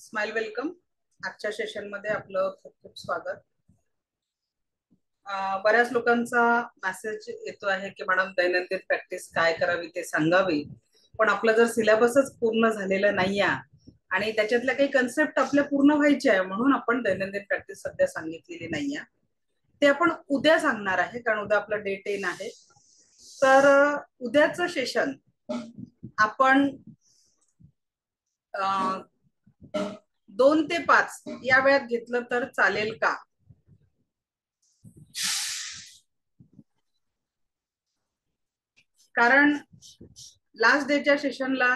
Smile welcome. आजच्या session मध्ये आपलं खूप खूप स्वागत. बऱ्याच लोकांचा मेसेज येतो आहे की मॅडम दैनंदिन प्रॅक्टिस काय करावी ते सांगावी, पण आपलं जर सिलेबसच पूर्ण झालेलं नाही आहे आणि त्याच्यातल्या काही कन्सेप्ट आपल्या पूर्ण व्हायचे आहे म्हणून आपण दैनंदिन प्रॅक्टिस सध्या सांगितलेली नाही आहे. ते आपण उद्या सांगणार आहे कारण उद्या आपलं डे 10 आहे. तर उद्याचं सेशन आपण 2 ते 5 या वेळात घेतलं तर चालेल का? कारण लास्ट डेच्या सेशनला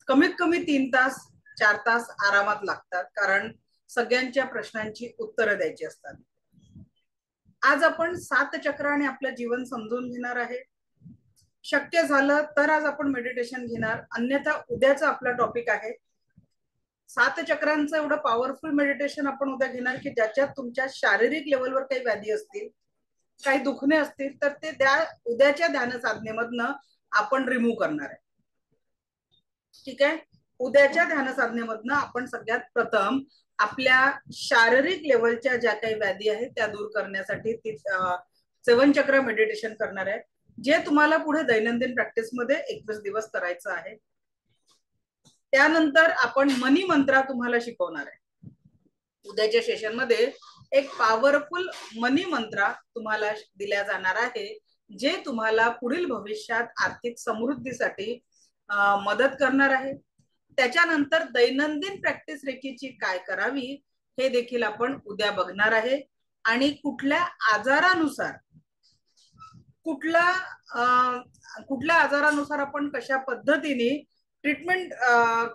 कमीत कमी 3 तास 4 तास आरामात लागतात, कारण सगळ्यांच्या प्रश्नांची उत्तरं द्यायची असतात. आज आपण 7 चक्राने आपलं जीवन समजून घेणार आहे. शक्य झालं तर आज आपण मेडिटेशन घेणार, अन्यथा उद्याचा आपला टॉपिक आहे 7 चक्रांचं एवढं पॉवरफुल मेडिटेशन आपण उद्या घेणार की ज्याच्यात तुमच्या शारीरिक लेवलवर काही व्याधी असतील, काही दुखणे असतील तर ते उद्याच्या ध्यान साधनेमधनं आपण रिमूव्ह करणार आहे. ठीक आहे. उद्याच्या ध्यान साधनेमधनं आपण सगळ्यात प्रथम आपल्या शारीरिक लेवलच्या ज्या काही व्याधी आहेत त्या दूर करण्यासाठी 7 चक्र मेडिटेशन करणार आहे, जे तुम्हाला पुढे दैनंदिन प्रॅक्टिस मध्ये 21 दिवस करायचं आहे. त्यानंतर आपण मनी मंत्रा तुम्हाला शिकवणार आहे. उद्याच्या सेशन मध्ये एक पॉवरफुल मनी मंत्रा तुम्हाला दिल्या जाणार आहे, जे तुम्हाला पुढील भविष्यात आर्थिक समृद्धीसाठी मदत करणार आहे. त्याच्यानंतर दैनंदिन प्रॅक्टिस रेकीची काय करावी हे देखील आपण उद्या बघणार आहे. आणि कुठल्या आजारानुसार आपण कशा पद्धतीने ट्रीटमेंट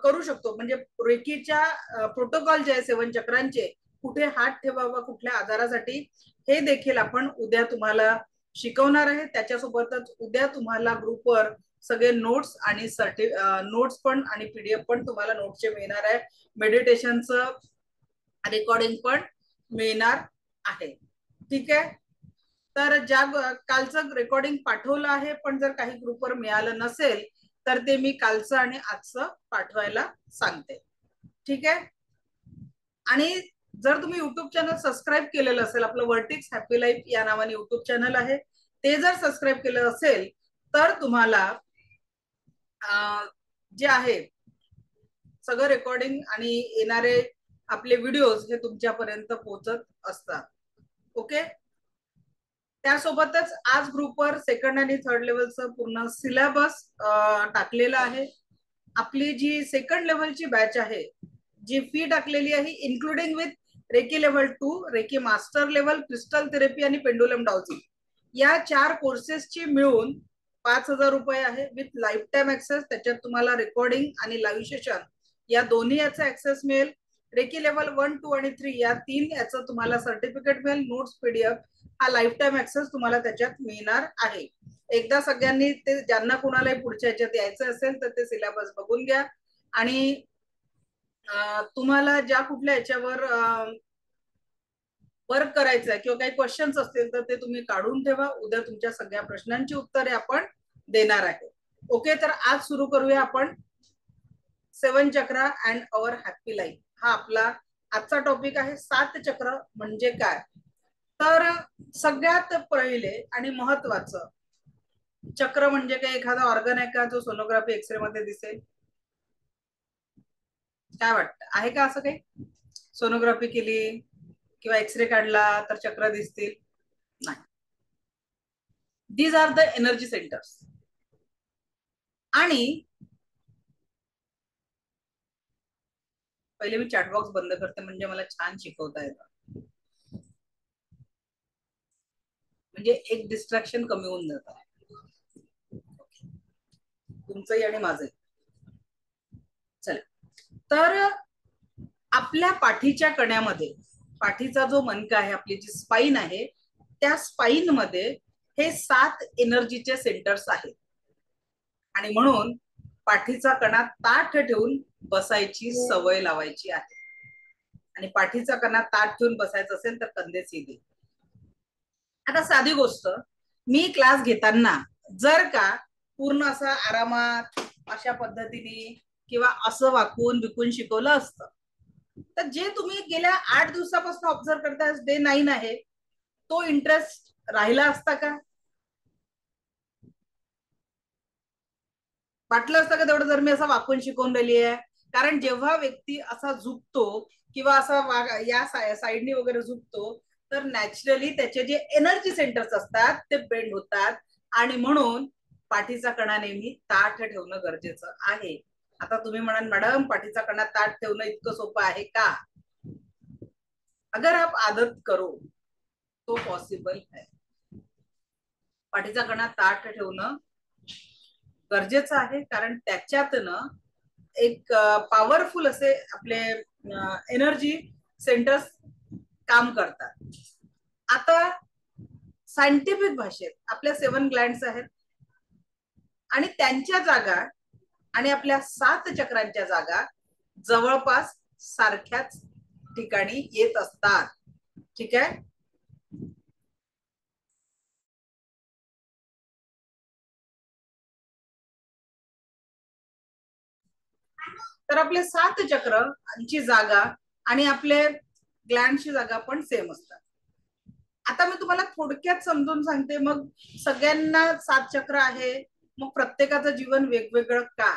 करू शकतो, म्हणजे रेकीच्या प्रोटोकॉल जे आहे 7 चक्रांचे, कुठे हात ठेवावा कुठल्या आजारासाठी, हे देखील आपण उद्या तुम्हाला शिकवणार आहे. त्याच्यासोबतच उद्या तुम्हाला ग्रुपवर सगळे नोट्स आणि नोट्स पण आणि पीडीएफ पण तुम्हाला नोट्सचे मिळणार आहे. मेडिटेशनचं रेकॉर्डिंग पण मिळणार आहे. ठीक आहे. तर ज्या कालचं रेकॉर्डिंग पाठवलं आहे, पण जर काही ग्रुपवर मिळालं नसेल तर ते मी कालचं आणि आजचं पाठवायला सांगते. ठीक आहे. आणि जर तुम्ही युट्यूब चॅनल सबस्क्राईब केलेलं असेल, आपलं वर्टिक्स हॅपी लाईफ या नावाने युट्यूब चॅनल आहे, ते जर सबस्क्राईब केलं असेल तर तुम्हाला जे आहे सगळं रेकॉर्डिंग आणि येणारे आपले व्हिडिओज हे तुमच्यापर्यंत पोहोचत असतात. ओके. त्यासोबतच आज ग्रुपवर सेकंड आणि थर्ड लेवलचं पूर्ण सिलेबस टाकलेलं आहे. आपली जी सेकंड लेवलची बॅच आहे, जी फी टाकलेली आहे, including with reiki level 2, reiki master level, crystal therapy आणि पेंडुलम डाउजिंग, या 4 कोर्सेसची मिळून 5,000 रुपये आहे विथ लाईफ टाइम ऍक्सेस. त्याच्यात तुम्हाला रेकॉर्डिंग आणि लाईव्ह सेशन या दोन्ही याचा ऍक्सेस मिळेल. रेकी लेवल 1, 2 आणि 3 या 3 याचं तुम्हाला सर्टिफिकेट मिळेल. नोट्स, पीडीएफ हा लाईफ टाइम ऍक्सेस तुम्हाला त्याच्यात मिळणार आहे. एकदा सगळ्यांनी ते, ज्यांना कुणालाही पुढच्या याच्यात यायचं असेल तर ते सिलेबस बघून घ्या. आणि तुम्हाला ज्या कुठल्या याच्यावर वर्क करायचं आहे किंवा काही क्वेश्चन्स असतील तर ते तुम्ही काढून ठेवा. उद्या तुमच्या सगळ्या प्रश्नांची उत्तरे आपण देणार आहे. ओके. तर आज सुरू करूया आपण 7 चक्र अँड अवर हॅपी लाईफ. हा आपला आजचा टॉपिक आहे. 7 चक्र म्हणजे काय? तर सगळ्यात पहिले आणि महत्वाचं, चक्र म्हणजे काय? एखादा ऑर्गन आहे का जो सोनोग्राफी एक्सरे मध्ये दिसेल? काय वाटतं, आहे का असं काही? सोनोग्राफी केली किंवा एक्सरे काढला तर चक्र दिसतील? नाही. These are the energy centers. आणि पहिले मी चॅटबॉक्स बंद करते म्हणजे मला छान शिकवता येतं, म्हणजे एक डिस्ट्रॅक्शन कमी होऊन जातं तुमचंही आणि माझंही. चला. तर आपल्या पाठीच्या कण्यामध्ये, पाठीचा जो मणका आहे, आपली जी स्पाइन आहे, त्या स्पाइन मध्ये हे 7 एनर्जीचे सेंटर्स आहेत. आणि म्हणून पाठीचा कणा ताठ ठेवून बसायची सवय लावायची आहे. आणि पाठीचा कणा ताठ ठेवून बसायचं असेल तर कंधे सीधे. आता साधी गोष्ट, मी क्लास घेताना जर का पूर्ण असा आरामात अशा पद्धतीने किंवा असं वाकून बिकून शिकवलं असतं तर जे तुम्ही गेल्या 8 दिवसापासून ऑब्झर्व करताय, डे 9 आहे, तो इंटरेस्ट राहिला असता का? वाटलं असतं का तेवढं जर मी असं वाकून शिकवून राहिली आहे? कारण जेव्हा व्यक्ती असा झुकतो किंवा असा या साईडनी वगैरे झुकतो, तर नॅचरली त्याचे जे एनर्जी सेंटर्स असतात ते बेंड होतात, आणि म्हणून पाठीचा कणा नेहमी ताठ ठेवणं गरजेचं आहे. आता तुम्ही म्हणाल, मॅडम पाठीचा कणा ताठ ठेवणं इतकं सोपं आहे का? अगर आप आदत करो तो पॉसिबल है. पाठीचा कणा ताठ ठेवणं गरजेचं आहे, कारण त्याच्यातनं एक पॉवरफुल असे आपले एनर्जी सेंटर्स काम करतात. आता सायंटिफिक भाषेत आपल्या 7 ग्लँड्स आहेत, आणि त्यांच्या जागा आणि आपल्या 7 चक्रांच्या जागा जवळपास सारख्याच ठिकाणी येत असतात. ठीक आहे. तर आपले 7 चक्रांची जागा आणि आपले ग्लँडची जागा पण सेम असतात. आता मी तुम्हाला थोडक्यात समजून सांगते, मग सगळ्यांना 7 चक्र आहे, मग प्रत्येकाचं जीवन वेगवेगळं का?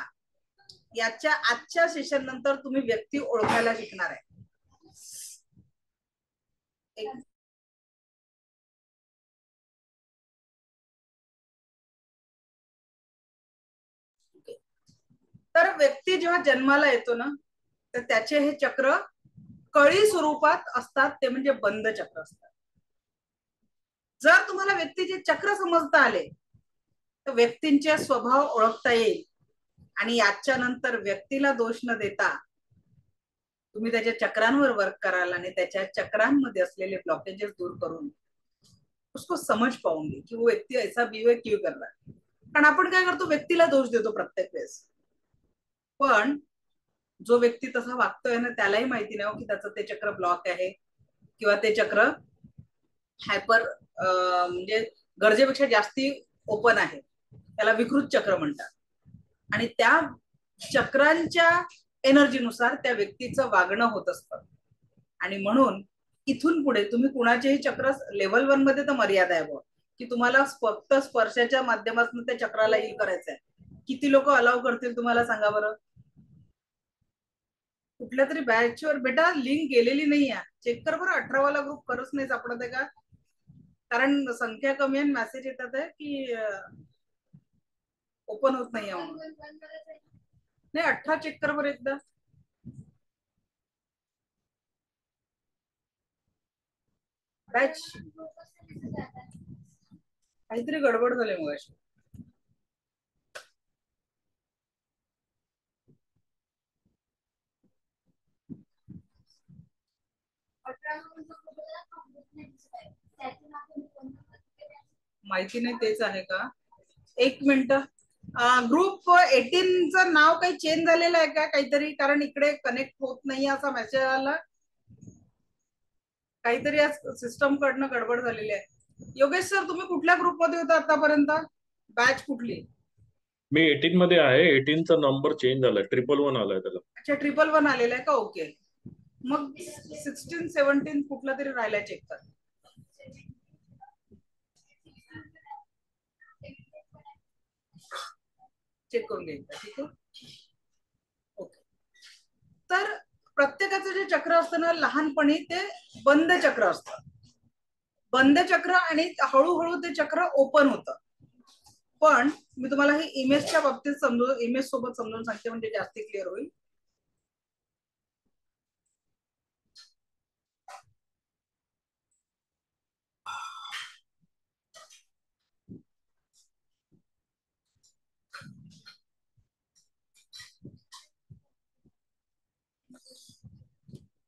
याच्या आजच्या सेशन नंतर तुम्ही व्यक्ती ओळखायला शिकणार आहे. तर व्यक्ती जेव्हा जन्माला येतो ना, तर त्याचे हे चक्र कळी स्वरूपात असतात, ते म्हणजे बंद चक्र असतात. जर तुम्हाला व्यक्तीचे चक्र समजता आले, तर व्यक्तींचे स्वभाव ओळखता येईल, आणि याच्या नंतर व्यक्तीला दोष न देता तुम्ही त्याच्या चक्रांवर वर्क कराल, आणि त्याच्या चक्रांमध्ये असलेले ब्लॉकेजेस दूर करून उसको समज पाऊंगी की वो व्यक्ती ऐसा बिहेव क्यों कर रहा है. कारण आपण काय करतो, व्यक्तीला दोष देतो प्रत्येक वेळेस, पण जो व्यक्ती तसा वागतोय ना, त्यालाही माहिती नाही की त्याचं ते चक्र ब्लॉक आहे, किंवा ते चक्र हायपर म्हणजे गरजेपेक्षा जास्ती ओपन आहे. त्याला विकृत चक्र म्हणतात. आणि त्या चक्रांच्या एनर्जीनुसार त्या व्यक्तीचं वागणं होत असतं. आणि म्हणून इथून पुढे तुम्ही कुणाचेही चक्र लेवल 1 मध्ये तर मर्यादा आहे, की तुम्हाला फक्त स्पर्शाच्या माध्यमातून त्या चक्राला हील करायचं आहे. किती लोक अलाव करतील तुम्हाला सांगा बरं? कुठल्या तरी बॅचवर बेटा लिंक गेलेली नाही आहे, चेक कर बरं. 18 वाला ग्रुप खरंच नाही सापडत आहे का? कारण संख्या कमी आहे, मेसेज येतात आहे की ओपन होत नाही आहे म्हणून. नाही, 18 चेक कर बरं एकदा. बॅच काहीतरी गडबड झाली मग. माहिती नाही तेच आहे का? एक मिनिट. ग्रुप 18चं नाव काही चेंज झालेलं आहे का काहीतरी? कारण इकडे कनेक्ट होत नाही असा मेसेज आला. काहीतरी आज सिस्टम कडनं गडबड झालेली आहे. योगेश सर, तुम्ही कुठल्या ग्रुपमध्ये होता आतापर्यंत? बॅच कुठली? मी 18 मध्ये आहे. 18चा नंबर चेंज झालाय, 111 आलाय त्याला. अच्छा, 111 आलेला आहे का? ओके. मग 16, 17 कुठला तरी राहिलाय, चेक कर. चेक करून घ्यायचं. ठीक आहे, ओके. तर प्रत्येकाचं जे चक्र असतं ना, लहानपणी ते बंद चक्र असतं. बंद चक्र, आणि हळूहळू ते चक्र ओपन होतं. पण मी तुम्हाला हे इमेजच्या बाबतीत इमेज सोबत समजून सांगते, म्हणजे जास्त क्लिअर होईल.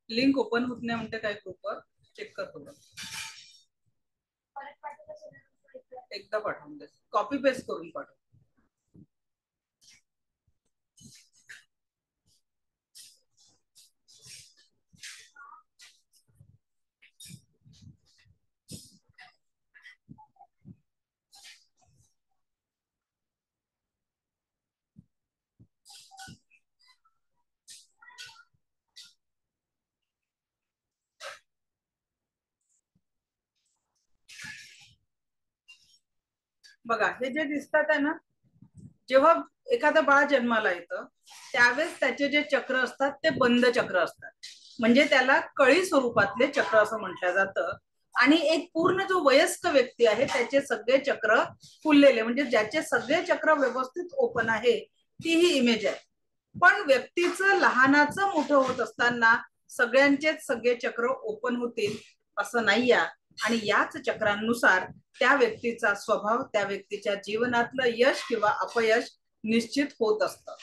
लिंक ओपन होत नाही म्हणते काय ग्रुपवर? चेक करतो, एकदा पाठवून दे, कॉपी पेस्ट करून पाठव. बघा हे जे दिसतात आहे ना, जेव्हा एखादं बाळ जन्माला येतं त्यावेळेस त्याचे जे चक्र असतात ते बंद चक्र असतात, म्हणजे त्याला कळी स्वरूपातले चक्र असं म्हटलं जातं. आणि एक पूर्ण जो वयस्क व्यक्ती आहे त्याचे सगळे चक्र फुललेले, म्हणजे ज्याचे सगळे चक्र व्यवस्थित ओपन आहे ती ही इमेज आहे. पण व्यक्तीचं लहानाचं मोठं होत असताना सगळ्यांचेच सगळे चक्र ओपन होतील असं नाही आहे. आणि याच चक्रांनुसार त्या व्यक्तीचा स्वभाव, त्या व्यक्तीच्या जीवनातलं यश किंवा अपयश निश्चित होत असतं.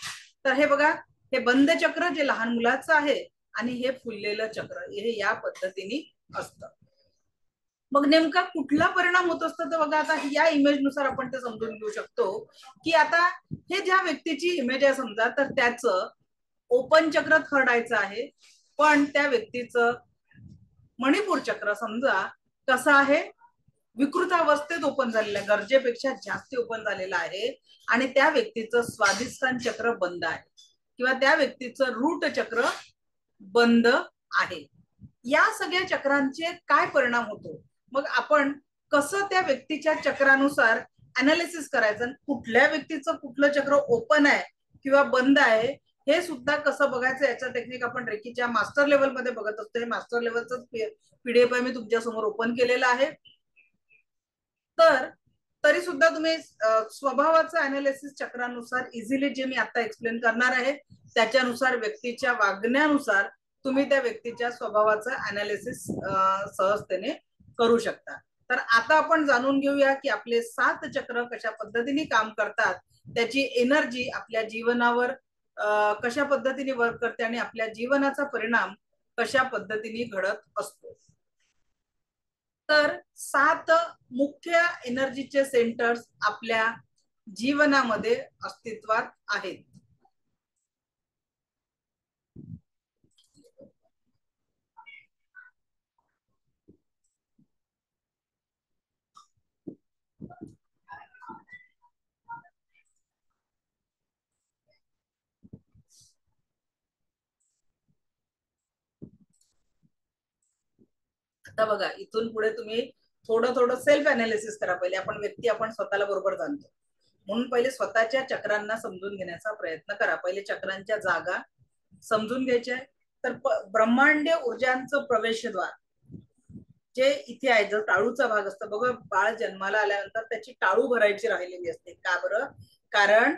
तर हे बघा, हे बंद चक्र जे लहान मुलाचं आहे आणि हे फुललेलं चक्र हे या पद्धतीने असतं. मग नेमका कुठला परिणाम होत असतो तर बघा, आता या इमेज नुसार आपण ते समजून घेऊ शकतो की आता हे ज्या व्यक्तीची इमेज आहे समजा, तर त्याचं ओपन चक्र थर्ड आयचं आहे, पण त्या व्यक्तीचं मणिपूर चक्र समजा कसं आहे, विकृत अवस्थेत ओपन झालेलं आहे, गरजेपेक्षा जास्त ओपन झालेलं आहे. आणि त्या व्यक्तीचं स्वादिष्टान चक्र बंद आहे किंवा त्या व्यक्तीचं रूट चक्र बंद आहे. या सगळ्या चक्रांचे काय परिणाम होतो, मग आपण कसं त्या व्यक्तीच्या चक्रानुसार अनालिसिस करायचं, कुठल्या व्यक्तीचं कुठलं चक्र ओपन आहे किंवा बंद आहे हे सुद्धा कसं बघायचं, याचं टेक्निक आपण रेकीच्या मास्टर लेवल मध्ये बघत असतो. हे मास्टर लेवलचं पीडीएफ मी तुमच्या समोर ओपन केलेलं आहे. तर तरी सुद्धा तुम्ही स्वभावाचं अनालिसिस चक्रानुसार इझिली जे मी आता एक्सप्लेन करणार आहे त्याच्यानुसार व्यक्तीच्या वागण्यानुसार तुम्ही त्या व्यक्तीच्या स्वभावाचं अनालिसिस सहजतेने करू शकता. तर आता आपण जाणून घेऊया की आपले 7 चक्र कशा पद्धतीने काम करतात, त्याची एनर्जी आपल्या जीवनावर कशा पद्धतीने वर्क करते आणि आपल्या जीवनाचा परिणाम कशा पद्धतीने घडत असतो. तर 7 मुख्य एनर्जीचे सेंटर्स आपल्या जीवनामध्ये अस्तित्वात आहेत. आता बघा, इथून पुढे तुम्ही थोडं थोडं सेल्फ अनालिसिस करा. पहिले आपण व्यक्ती आपण स्वतःला बरोबर जाणतो, म्हणून पहिले स्वतःच्या चक्रांना समजून घेण्याचा प्रयत्न करा. पहिले चक्रांच्या जागा समजून घ्यायच्या. तर ब्रह्मांडीय ऊर्जांचं प्रवेशद्वार जे इथे आहे, जो टाळूचा भाग असतो बघा, बाळ जन्माला आल्यानंतर त्याची टाळू भरायची राहिलेली असते. का बरं? कारण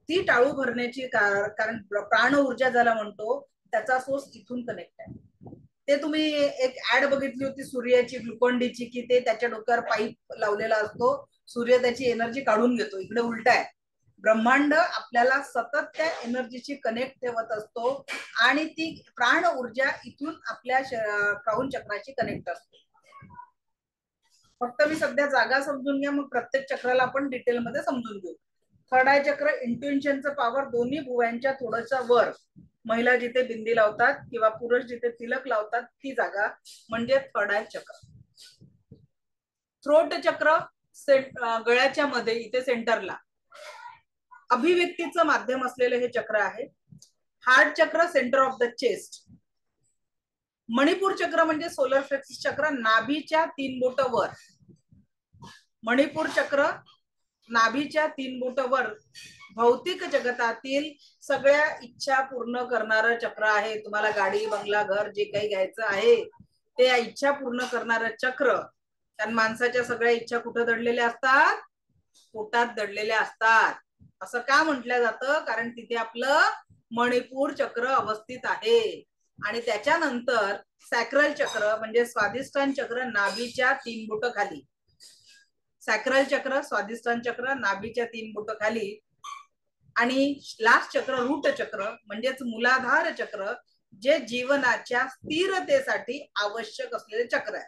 ती टाळू भरण्याची कारण प्राण ऊर्जा ज्याला म्हणतो त्याचा सोर्स इथून कनेक्ट आहे. ते तुम्ही एक ऍड बघितली होती सूर्याची, ग्लुकोन-डीची, की ते त्याच्या डोक्यावर पाईप लावलेला असतो, सूर्य त्याची एनर्जी काढून घेतो. इकडे उलट आहे, ब्रह्मांड आपल्याला सतत त्या एनर्जीची कनेक्ट ठेवत असतो आणि ती प्राण ऊर्जा इथून आपल्या क्राउन चक्राची कनेक्ट असते. फक्त मी सध्या जागा समजून घ्या, मग प्रत्येक चक्राला आपण डिटेलमध्ये समजून घेऊ. थर्ड आय चक्र इंट्युइशनचं पॉवर, दोन्ही भुवयांच्या थोडंसं वर, महिला जिथे बिंदी लावतात किंवा पुरुष जिथे तिलक लावतात ती जागा म्हणजे थर्ड आय चक्र. थ्रोट चक्र गळ्याच्या मध्ये इथे सेंटरला अभिव्यक्तीचं माध्यम असलेलं हे चक्र आहे. हार्ट चक्र centre of the chest. Manipur चक्र म्हणजे सोलर प्लेक्सस चक्र, नाभीच्या 3 बोट वर. मणिपूर चक्र नाभीच्या 3 बोट वर भौतिक जगतातील सगळ्या इच्छा पूर्ण करणारं चक्र आहे. तुम्हाला गाडी, बंगला, घर जे काही घ्यायचं आहे ते इच्छा पूर्ण करणारं चक्र. कारण माणसाच्या सगळ्या इच्छा कुठं दडलेल्या असतात? पोटात दडलेल्या असतात. असं का म्हटलं जातं? कारण तिथे आपलं मणिपूर चक्र अवस्थित आहे. आणि त्याच्यानंतर सॅक्रल चक्र म्हणजे स्वादिष्टान चक्र नाभीच्या 3 बोट खाली. सॅक्रल चक्र, स्वादिष्टान चक्र नाभीच्या 3 बोट खाली. आणि लास्ट चक्र रूट चक्र म्हणजेच मूलाधार चक्र, जे जीवनाच्या स्थिरतेसाठी आवश्यक असलेले चक्र आहे.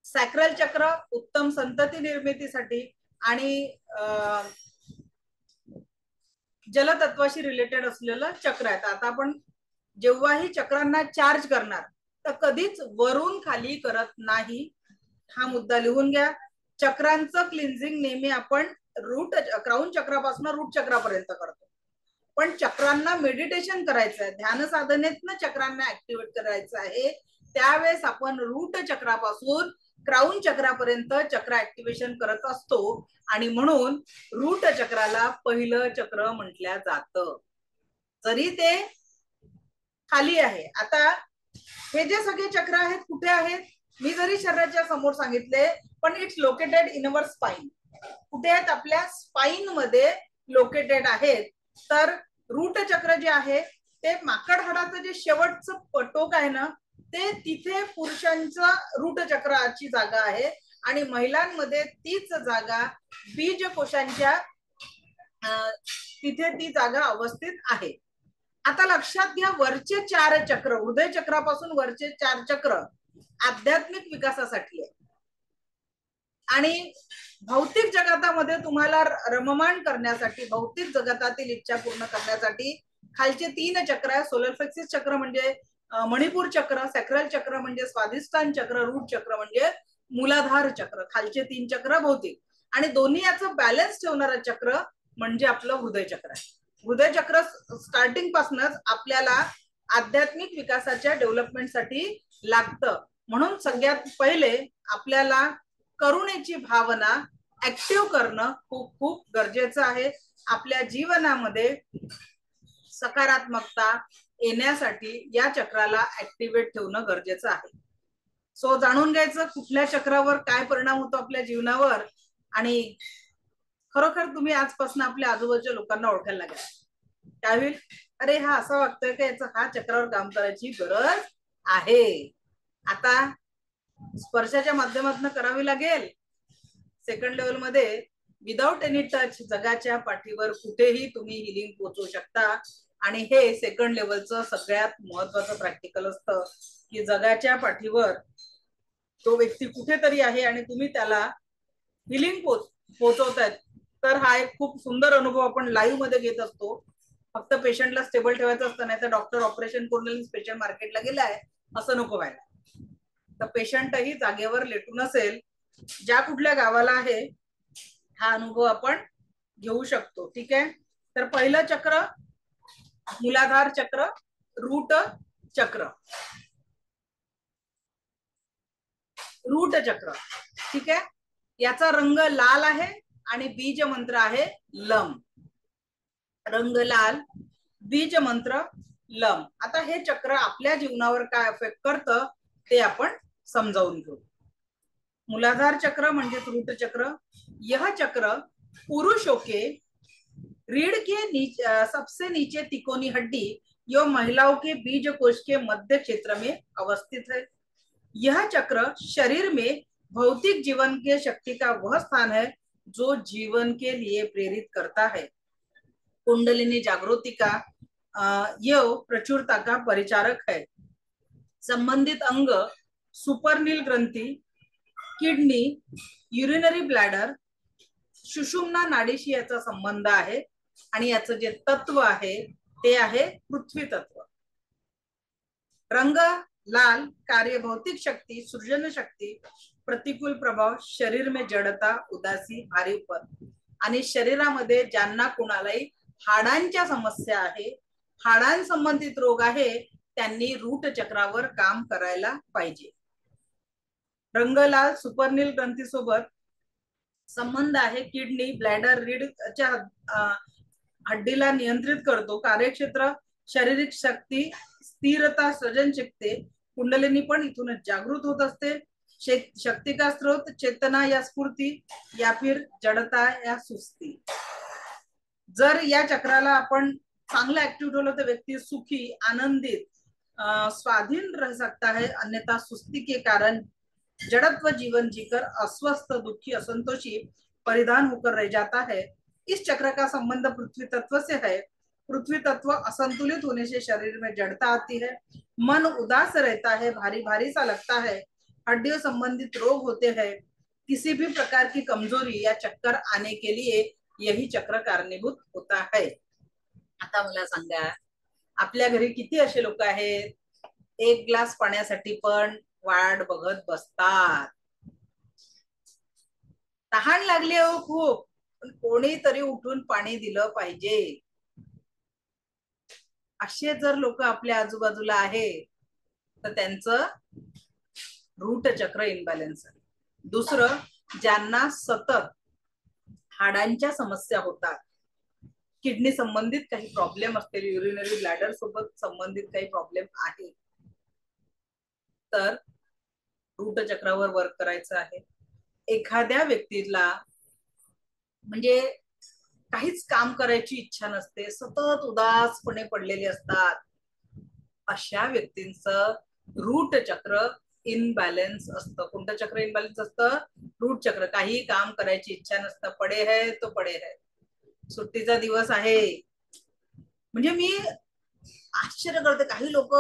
सॅक्रल चक्र उत्तम संतती निर्मितीसाठी आणि जलतत्वाशी रिलेटेड असलेलं चक्र आहे. आता आपण जेव्हाही चक्रांना चार्ज करणार तर कधीच वरून खाली करत नाही, हा मुद्दा लिहून घ्या. चक्रांचं क्लिन्झिंग नेहमी आपण क्राउन चक्रापासून रूट चक्रापर्यंत करतो, पण चक्रांना मेडिटेशन करायचं आहे, ध्यान साधनेतनं चक्रांना ऍक्टिव्हेट करायचं आहे, त्यावेळेस आपण रूट चक्रापासून क्राऊन चक्रापर्यंत चक्र ऍक्टिव्हेशन करत असतो आणि म्हणून रूट चक्राला पहिलं चक्र म्हटलं जातं. जरी ते खाली आहे. आता हे जे सगळे चक्र आहेत कुठे आहेत? मी जरी शरीराच्या समोर सांगितले, पण it's located in our spine. कुठे आहेत? आपल्या स्पाइन मध्ये लोकेटेड आहेत. तर रूट चक्र जे आहे ते माकड हाडाचं जे शेवटचं टोक आहे ना, ते तिथे पुरुषांचा रूट चक्राची जागा आहे आणि महिलांमध्ये तीच जागा बीजकोशांच्या तिथे ती जागा अवस्थित आहे. आता लक्षात घ्या, वरचे 4 चक्र, हृदय चक्रापासून वरचे 4 चक्र आध्यात्मिक विकासासाठी आहे आणि भौतिक जगतामध्ये तुम्हाला रममाण करण्यासाठी, भौतिक जगतातील इच्छा पूर्ण करण्यासाठी खालचे 3 चक्र आहे. सोलर प्लेक्सिस चक्र म्हणजे मणिपूर चक्र, सॅक्रल चक्र म्हणजे स्वादिष्ठान चक्र, रूट चक्र म्हणजे मूलाधार चक्र. खालचे 3 चक्र भौतिक आणि दोन्ही याचं बॅलन्स ठेवणारं चक्र म्हणजे आपलं हृदय चक्र आहे. हृदय चक्र स्टार्टिंग पासूनच आपल्याला आध्यात्मिक विकासाच्या डेव्हलपमेंटसाठी लागतं. म्हणून सगळ्यात पहिले आपल्याला करुणेची भावना ऍक्टिव्ह करणं खूप खूप गरजेचं आहे. आपल्या जीवनामध्ये सकारात्मकता येण्यासाठी या चक्राला ऍक्टिव्हेट ठेवणं गरजेचं आहे. सो जाणून घ्यायचं कुठल्या चक्रावर काय परिणाम होतो आपल्या जीवनावर आणि खरोखर तुम्ही आजपासून आपल्या आजूबाजूच्या लोकांना ओळखायला लागेल. काय होईल? अरे हा असं वागतोय का, याचं हा चक्रावर काम करायची गरज आहे. आता स्पर्शाच्या माध्यमातून करावी लागेल. सेकंड लेवल मध्ये विदाउट एनी टच जगाच्या पाठीवर कुठेही तुम्ही हिलिंग पोहोचवू शकता आणि हे सेकंड लेवलचं सगळ्यात महत्वाचं प्रॅक्टिकल असतं की जगाच्या पाठीवर तो व्यक्ती कुठेतरी आहे आणि तुम्ही त्याला हिलिंग पोहोचवतायत. तर हा एक खूप सुंदर अनुभव आपण लाईव्ह मध्ये घेत असतो. फक्त पेशंटला स्टेबल ठेवायचं असतं, नाही तर डॉक्टर ऑपरेशन करून पेशंट मार्केटला गेलाय असं नको व्हायला. तर पेशंटही जागेवर लेटून असेल, ज्या कुठल्या गावाला आहे, हा अनुभव आपण घेऊ शकतो. ठीक आहे. तर पहिलं चक्र मूलाधार चक्र, रूट चक्र. रूट चक्र ठीक आहे. याचा रंग लाल आहे आणि बीज मंत्र आहे लम. रंग लाल, बीज मंत्र लम. आता हे चक्र आपल्या जीवनावर काय इफेक्ट करतं ते आपण समजावून घेऊ. मूलाधार चक्र म्हणजे रूट चक्र. यह चक्र पुरुषों के रीढ़ के सबसे नीचे तिकोनी हड्डी यो महिलाओं के बीज कोश के मध्य क्षेत्र में अवस्थित है. यह चक्र शरीर में भौतिक जीवन के शक्ति का वह स्थान है जो जीवन के लिए प्रेरित करता है. कुंडलिनी जागृति का यह प्रचुरता का परिचारक है. संबंधित अंग सुपरनील ग्रंथी, किडनी, युरिनरी ब्लॅडर, सुषुम्ना नाडीशी याचा संबंध आहे आणि याचं जे तत्व आहे ते आहे पृथ्वी तत्व. रंग लाल, कार्य भौतिक शक्ती, सृजन शक्ती, प्रतिकूल प्रभाव, शरीर में जडता, उदासी, भारीपण आणि शरीरामध्ये ज्यांना कुणालाही हाडांच्या समस्या आहे, हाडांसंबंधित रोग आहे, त्यांनी रूट चक्रावर काम करायला पाहिजे. रंग लाल सुपरनील ग्रंथीसोबत संबंध आहे. किडनी, ब्लॅडर, रीढच्या हड्डीला नियंत्रित करतो. कार्यक्षेत्र शारीरिक शक्ती, स्थिरता, सृजन शक्ती. कुंडलिनी पण इथूनच जागृत होत असते. शक्ती का स्रोत चेतना या स्फूर्ती या फिर जडता या सुस्ती. जर या चक्राला आपण चांगलं ऍक्टिव्ह ठेवलं तर व्यक्ती सुखी, आनंदित, स्वाधीन रह सकता है. अन्यथा सुस्ती के कारण जड़त्व जीवन जीकर अस्वस्थ, दुखी, असंतोषी परिधान होकर रह जाता है. इस चक्र का संबंध पृथ्वी तत्व से है. पृथ्वी तत्व असंतुलित होने से शरीर में जड़ता आती है, मन उदास रहता है, भारी भारी सा लगता है, हड्डियों संबंधित रोग होते हैं. किसी भी प्रकार की कमजोरी या चक्कर आने के लिए यही चक्र कारणीभूत होता है. आता मला सांगा, आपल्या घरी किती असे लोक आहेत एक ग्लास पाण्यासाठी पण वाट बघत बसतात. तहान लागली हो खूप, पण कोणीतरी उठून पाणी दिलं पाहिजे. असे जर लोक आपल्या आजूबाजूला आहे तर त्यांचं रूट चक्र इनबॅलन्स आहे. दुसरं, ज्यांना सतत हाडांच्या समस्या होतात, किडनी संबंधित काही प्रॉब्लेम असतील, युरिनरी ब्लॅडर सोबत संबंधित काही प्रॉब्लेम आहे, तर रूट चक्रावर वर्क करायचं आहे. एखाद्या व्यक्तीला म्हणजे काहीच काम करायची इच्छा नसते, सतत उदासपणे पडलेले असतात, अशा व्यक्तींचं रूट चक्र इनबॅलन्स असतं. कोणतं चक्र इनबॅलन्स असतं? रूट चक्र. काही काम करायची इच्छा नसतं, पडे है तो पडे है. सुट्टीचा दिवस आहे म्हणजे मी आश्चर्य करते, काही लोक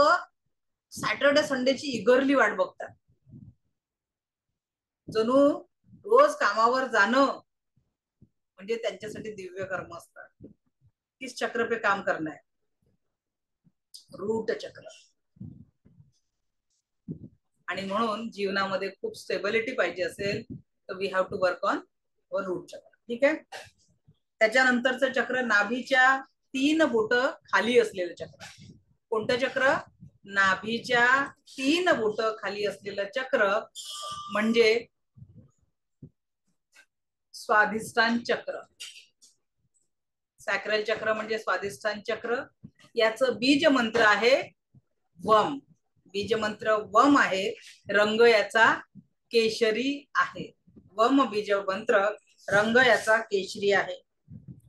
सॅटर्डे संडेची इगरली वाट बघतात, जणू रोज कामावर जाणं म्हणजे त्यांच्यासाठी दिव्य कर्म असतात. किस चक्र पे काम करना है? रूट चक्र. आणि म्हणून जीवनामध्ये खूप स्टेबिलिटी पाहिजे असेल तर we have to work on root chakra. ठीक आहे. त्याच्यानंतरचं चक्र नाभीच्या 3 बोट खाली असलेलं चक्र. कोणतं चक्र? नाभीच्या 3 बोट खाली असलेलं चक्र म्हणजे स्वाधिष्ठान चक्र. सॅक्रल चक्र म्हणजे स्वाधिष्ठान चक्र. याचं बीज मंत्र आहे वम. बीज मंत्र वम आहे. रंग याचा केशरी आहे. वम बीज मंत्र, रंग याचा केशरी आहे.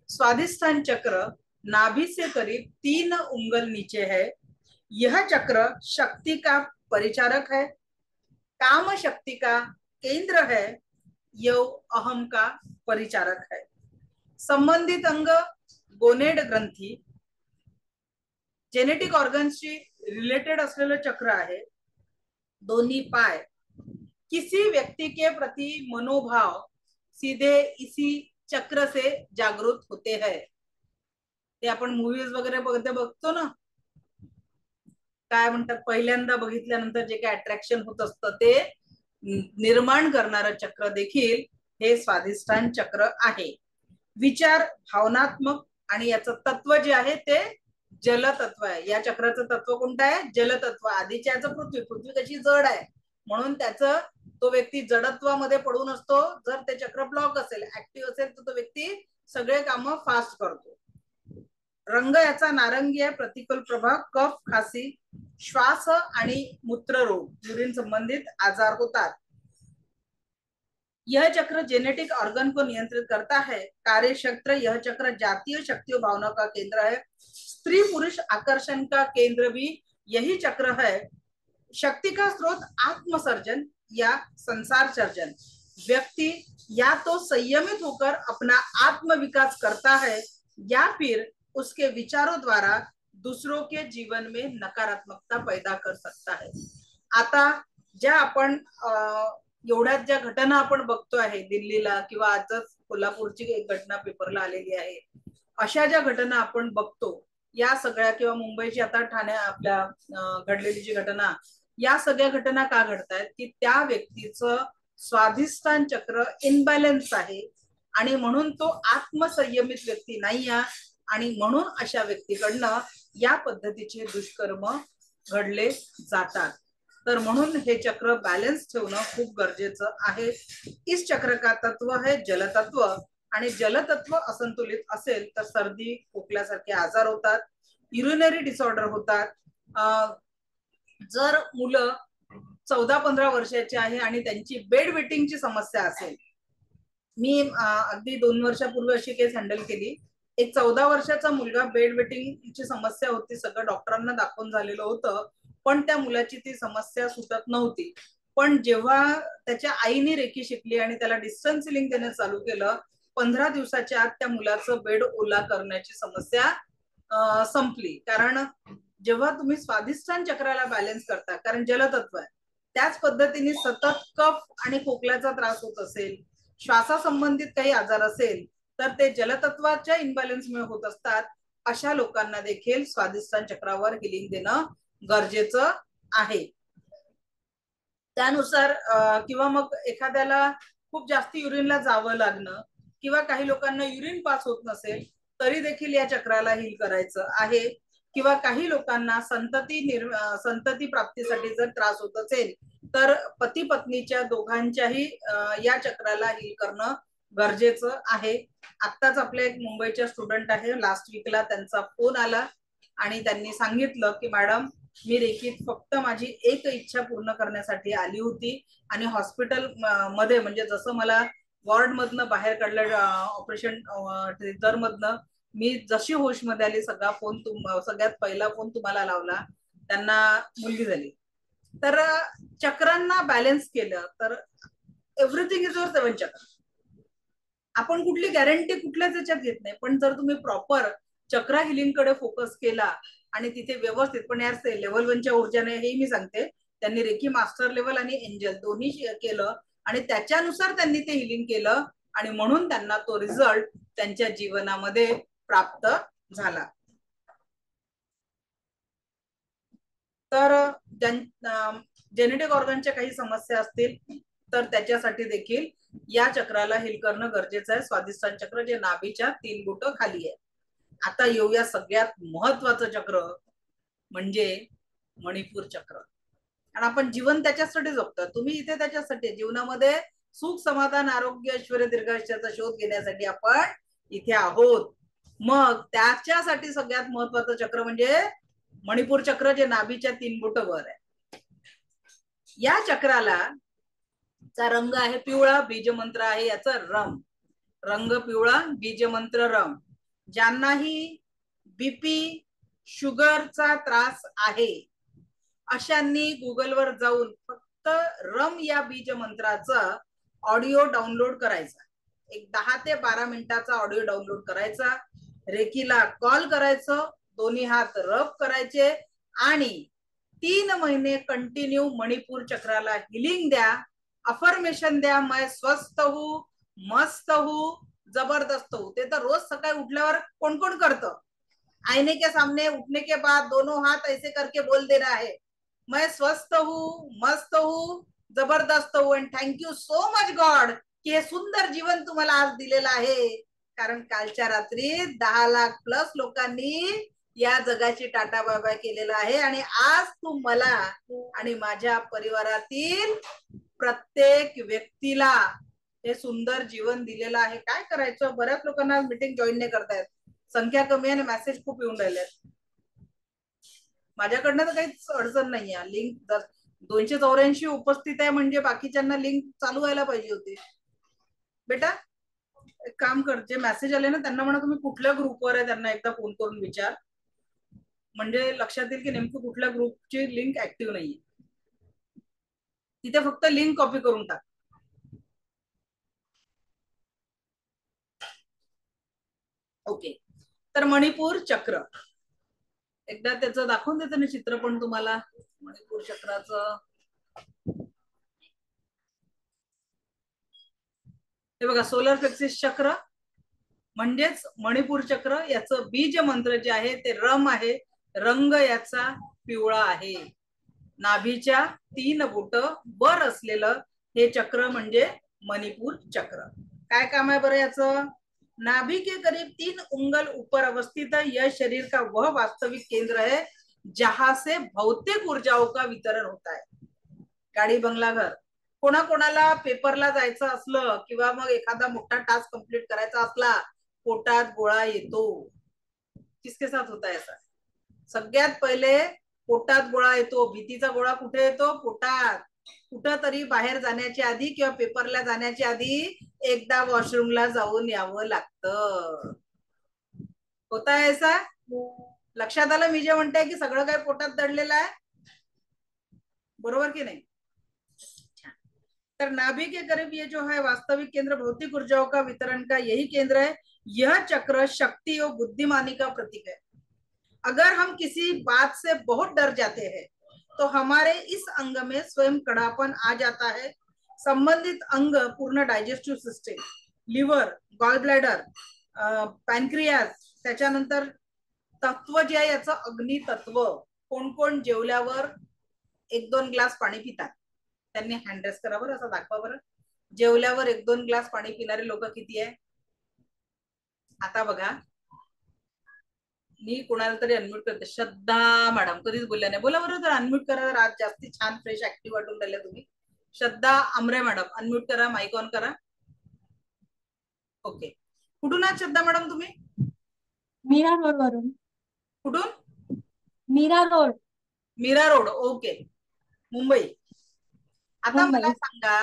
स्वाधिष्ठान चक्र नाभि से करीब 3 उंगल नीचे है. यह चक्र शक्ति का परिचारक है, काम शक्ति का केंद्र है, यह अहम का परिचारक है. संबंधित अंग गोनेड ग्रंथी, जेनेटिक ऑर्गन्सची रिलेटेड असलेलं चक्र आहे. दोन्ही पाय. किसी व्यक्ति के प्रति मनोभाव सीधे इसी चक्र से जागृत होते हैं. ते आपण मूवीज वगैरे बघतो ना, काय म्हणतात, पहिल्यांदा बघितल्यानंतर जे काही अट्रॅक्शन होत असतं ते निर्माण करणारं चक्र देखील हे स्वाधिष्ठान चक्र आहे. विचार, भावनात्मक आणि याचं तत्व जे आहे ते जलतत्व आहे. या चक्राचं तत्व कोणतं आहे? जलतत्व. आधीच्या याचं पृथ्वी. पृथ्वी कशी जड आहे म्हणून त्याचं तो व्यक्ती जडत्वामध्ये पडून असतो. जर ते चक्र ब्लॉक असेल, ऍक्टिव्ह असेल तर तो व्यक्ती सगळे कामं फास्ट करतो. रंग याचा नारंगी आहे. प्रतिकूल प्रभाव, कफ, खासी, श्वास आणि मूत्र रोग, युरिन संबंधित आजार होतात. यह चक्र जेनेटिक ऑर्गन को नियंत्रित करता है. कार्य क्षेत्र, यह चक्र जातीय शक्ति और भावना का केंद्र है. स्त्री पुरुष आकर्षण का केंद्र भी यही चक्र है. शक्ति का स्रोत आत्मसर्जन या संसार सर्जन. व्यक्ति या तो संयमित होकर अपना आत्म विकास करता है या फिर उसके विचारों द्वारा दूसरों के जीवन में नकारात्मकता पैदा कर सकता है. आता ज्या आपण एवढ्यात ज्या घटना आपण बघतो आहे दिल्लीला किंवा आजच कोल्हापूरची एक घटना पेपरला आलेली आहे, अशा ज्या घटना आपण बघतो या सगळ्या, किंवा मुंबईची आता ठाणे आपल्या घडलेली जी घटना, या सगळ्या घटना का घडतायत की त्या व्यक्तीचं स्वाधिष्ठान चक्र इनबॅलन्स आहे आणि म्हणून तो आत्मसंयमित व्यक्ती नाही आहे आणि म्हणून अशा व्यक्तीकडनं या पद्धतीचे दुष्कर्म घडले जातात. तर म्हणून हे चक्र बॅलन्स ठेवणं खूप गरजेचं आहे. इस चक्र का तत्व है जलतत्व आणि जलतत्व असंतुलित असेल तर सर्दी खोकल्यासारखे आजार होतात, युरिनरी डिसऑर्डर होतात. जर मुलं 14-15 वर्षाची आहे आणि त्यांची बेड वेटिंगची समस्या असेल, मी अगदी 2 वर्षापूर्वी अशी केस हँडल केली. एक 14 वर्षाचा मुलगा, बेड वेटिंगची समस्या होती, सगळं डॉक्टरांना दाखवून झालेलं होतं, पण त्या मुलाची ती समस्या सुटत नव्हती. पण जेव्हा त्याच्या आईने रेकी शिकली आणि त्याला डिस्टन्स सिलिंग देणं चालू केलं, 15 दिवसाच्या आत त्या मुलाचं बेड ओला करण्याची समस्या संपली. कारण जेव्हा तुम्ही स्वाधिष्ठान चक्राला बॅलन्स करता, कारण जलतत्व आहे, त्याच पद्धतीने सतत कफ आणि खोकल्याचा त्रास होत असेल, श्वासासंबंधित काही आजार असेल तर ते जलतत्वाच्या इनबॅलन्समुळे होत असतात. अशा लोकांना देखील स्वाधिष्ठान चक्रावर हिलिंग देणं गरजेचं आहे. त्यानुसार किंवा मग एखाद्याला खूप जास्त युरिनला जावं लागणं किंवा काही लोकांना युरिन पास होत नसेल तरी देखील या चक्राला हील करायचं आहे. किंवा काही लोकांना संतती प्राप्तीसाठी जर त्रास होत असेल तर पती पत्नीच्या दोघांच्याही या चक्राला हील करणं गरजेचं आहे. आत्ताच आपले एक मुंबईच्या स्टुडंट आहे, लास्ट वीकला त्यांचा फोन आला आणि त्यांनी सांगितलं की मॅडम मी रेकीत फक्त माझी एक इच्छा पूर्ण करण्यासाठी आली होती आणि हॉस्पिटल मध्ये म्हणजे जसं मला वॉर्ड मधनं बाहेर काढलं ऑपरेशन थिएटर मधनं, मी जशी होश मध्ये आली सगळ्यात पहिला फोन तुम्हाला लावला, त्यांना मुलगी झाली. तर चक्रांना बॅलन्स केलं तर एव्हरीथिंग इज युअर 7 चक्र. आपण कुठली गॅरंटी कुठल्याच याच्यात घेत नाही, पण जर तुम्ही प्रॉपर चक्रा हिलिंग कडे फोकस केला आणि तिथे व्यवस्थित, पण यार लेवल 1च्या ऊर्जाने, हे मी सांगते, त्यांनी रेकी मास्टर लेवल आणि एंजल दोन्ही केलं आणि त्याच्यानुसार त्यांनी ते हिलिंग केलं आणि म्हणून त्यांना तो रिझल्ट त्यांच्या जीवनामध्ये प्राप्त झाला. तर जेनेटिक ऑर्गनच्या काही समस्या असतील तर त्याच्यासाठी देखील या चक्राला हिल करणं गरजेचं आहे. स्वादिष्टान चक्र जे नाभीच्या 3 बोट खाली आहे. आता येऊया सगळ्यात महत्वाचं चक्र म्हणजे मणिपूर चक्र. आणि आपण जीवन त्याच्यासाठी जगतो. तुम्ही इथे त्याच्यासाठी, जीवनामध्ये सुख समाधान आरोग्य ऐश्वर्य दीर्घायुष्याचा शोध घेण्यासाठी आपण इथे आहोत. मग त्याच्यासाठी सगळ्यात महत्वाचं चक्र म्हणजे मणिपूर चक्र जे नाभीच्या 3 बोट वर आहे. या चक्राला चा रंग आहे पिवळा, बीजमंत्र आहे याचा रम, रंग पिवळा, बीजमंत्र रम. ज्यांनाही बीपी शुगरचा त्रास आहे अशांनी गुगलवर जाऊन फक्त रम या बीज मंत्राचा ऑडिओ डाउनलोड करायचा. एक 10 ते 12 मिनिटाचा ऑडिओ डाउनलोड करायचा, रेकीला कॉल करायचं, दोन्ही हात रब करायचे आणि 3 महिने कंटिन्यू मणिपूर चक्राला हिलिंग द्या, अफर्मेशन द्या, मैं स्वस्थ हूं, मस्त हूं, जबरदस्त हूं. ते तर रोज सकाळी उठल्यावर कोण कोण करतं? आईने के सामने उठने के बाद दोनों हाथ ऐसे करके बोल देना है, मैं स्वस्थ हूं, मस्त हूं, जबरदस्त हूं and thank you so much God की हे सुंदर जीवन तुम्हाला आज दिलेलं आहे. कारण कालच्या रात्री 10 लाख प्लस लोकांनी या जगाची टाटा बाय बाय केलेलं आहे आणि आज तू मला आणि माझ्या परिवारातील प्रत्येक व्यक्तीला हे सुंदर जीवन दिलेलं आहे. काय करायचं? बऱ्याच लोकांना मीटिंग जॉईन नाही करतायत, संख्या कमी आहे आणि मेसेज खूप येऊन राहिले. माझ्याकडनं तर काहीच अडचण नाहीये. लिंक 284 उपस्थित आहे म्हणजे बाकीच्यांना लिंक चालू व्हायला पाहिजे होती. बेटा एक काम कर, जे मेसेज आले ना त्यांना म्हणा तुम्ही कुठल्या ग्रुपवर आहे त्यांना एकदा फोन करून विचार, म्हणजे लक्षात येईल की नेमकं कुठल्या ग्रुपची लिंक ऍक्टिव्ह नाहीये. तिथे फक्त लिंक कॉपी करून टाक. ओके. तर मणिपूर चक्र एकदा त्याचं दाखवून देतो ना चित्र पण तुम्हाला. मणिपूर चक्राचं हे बघा, सोलर प्लेक्सिस चक्र म्हणजेच मणिपूर चक्र. याचं बीज मंत्र जे आहे ते रम आहे, रंग याचा पिवळा आहे. नाभीच्या 3 बोट वर असलेलं हे चक्र म्हणजे मणिपूर चक्र. काय काम आहे बरं याचं? नाभि के करीब 3 उंगल ऊपर अवस्थित है, यह शरीर का वह वास्तविक केंद्र है जहां से भौतिक ऊर्जाओं का वितरण होता है. गाडी बंगला घर, कोणाकोणाला पेपरला जायचं असलं किंवा मग एखादा मोठा टास्क कंप्लीट करायचा असला, पोटात गोळा येतो. किसके साथ होता है ऐसा? सगळ्यात पहिले पोटात गोळा येतो. भीतीचा गोळा कुठे येतो? पोटात. कुठं तरी बाहेर जाण्याच्या आधी किंवा पेपरला जाण्याच्या आधी एकदा वॉशरूमला जाऊन यावं लागतं. होता है ऐसा? लक्षात आलं मी जे म्हणते की सगळं काय पोटात दडलेलं आहे, बरोबर की नाही? तर नाभि के करीब ये जो है वास्तविक केंद्र भौतिक ऊर्जाओं का वितरण का यही केंद्र है. यह चक्र शक्ति और बुद्धिमानी का प्रतीक है. अगर हम किसी बात से बहुत डर जाते हैं तो हमारे इस अंग में स्वयं कड़ापन आ जाता है. संबंधित अंग पूर्ण digestive system, liver, gall bladder, pancreas, त्याच्यानंतर तत्व जे आहे याचं अग्नी तत्व. कोण कोण जेवल्यावर 1-2 ग्लास पाणी पितात त्यांनी हँड रेस करा बरं, असं दाखवा बरं. जेवल्यावर 1-2 ग्लास पाणी पिणारे लोक किती आहे? आता बघा, मी कोणाला तरी अनम्यूट करते. श्रद्धा मॅडम कधीच बोलल्या नाही. बोला बरोबर, अनम्यूट करा. आज जास्ती छान फ्रेश ऍक्टिव्ह वाटून राहिल्या तुम्ही. श्रद्धा आमरे मॅडम अनम्यूट करा, माईक ऑन करा. ओके. कुठून आहात श्रद्धा मॅडम तुम्ही? मीरा रोड वरून. कुठून? Mira road. Mira road. Okay. Mumbai. आता मुंबई. मला सांगा,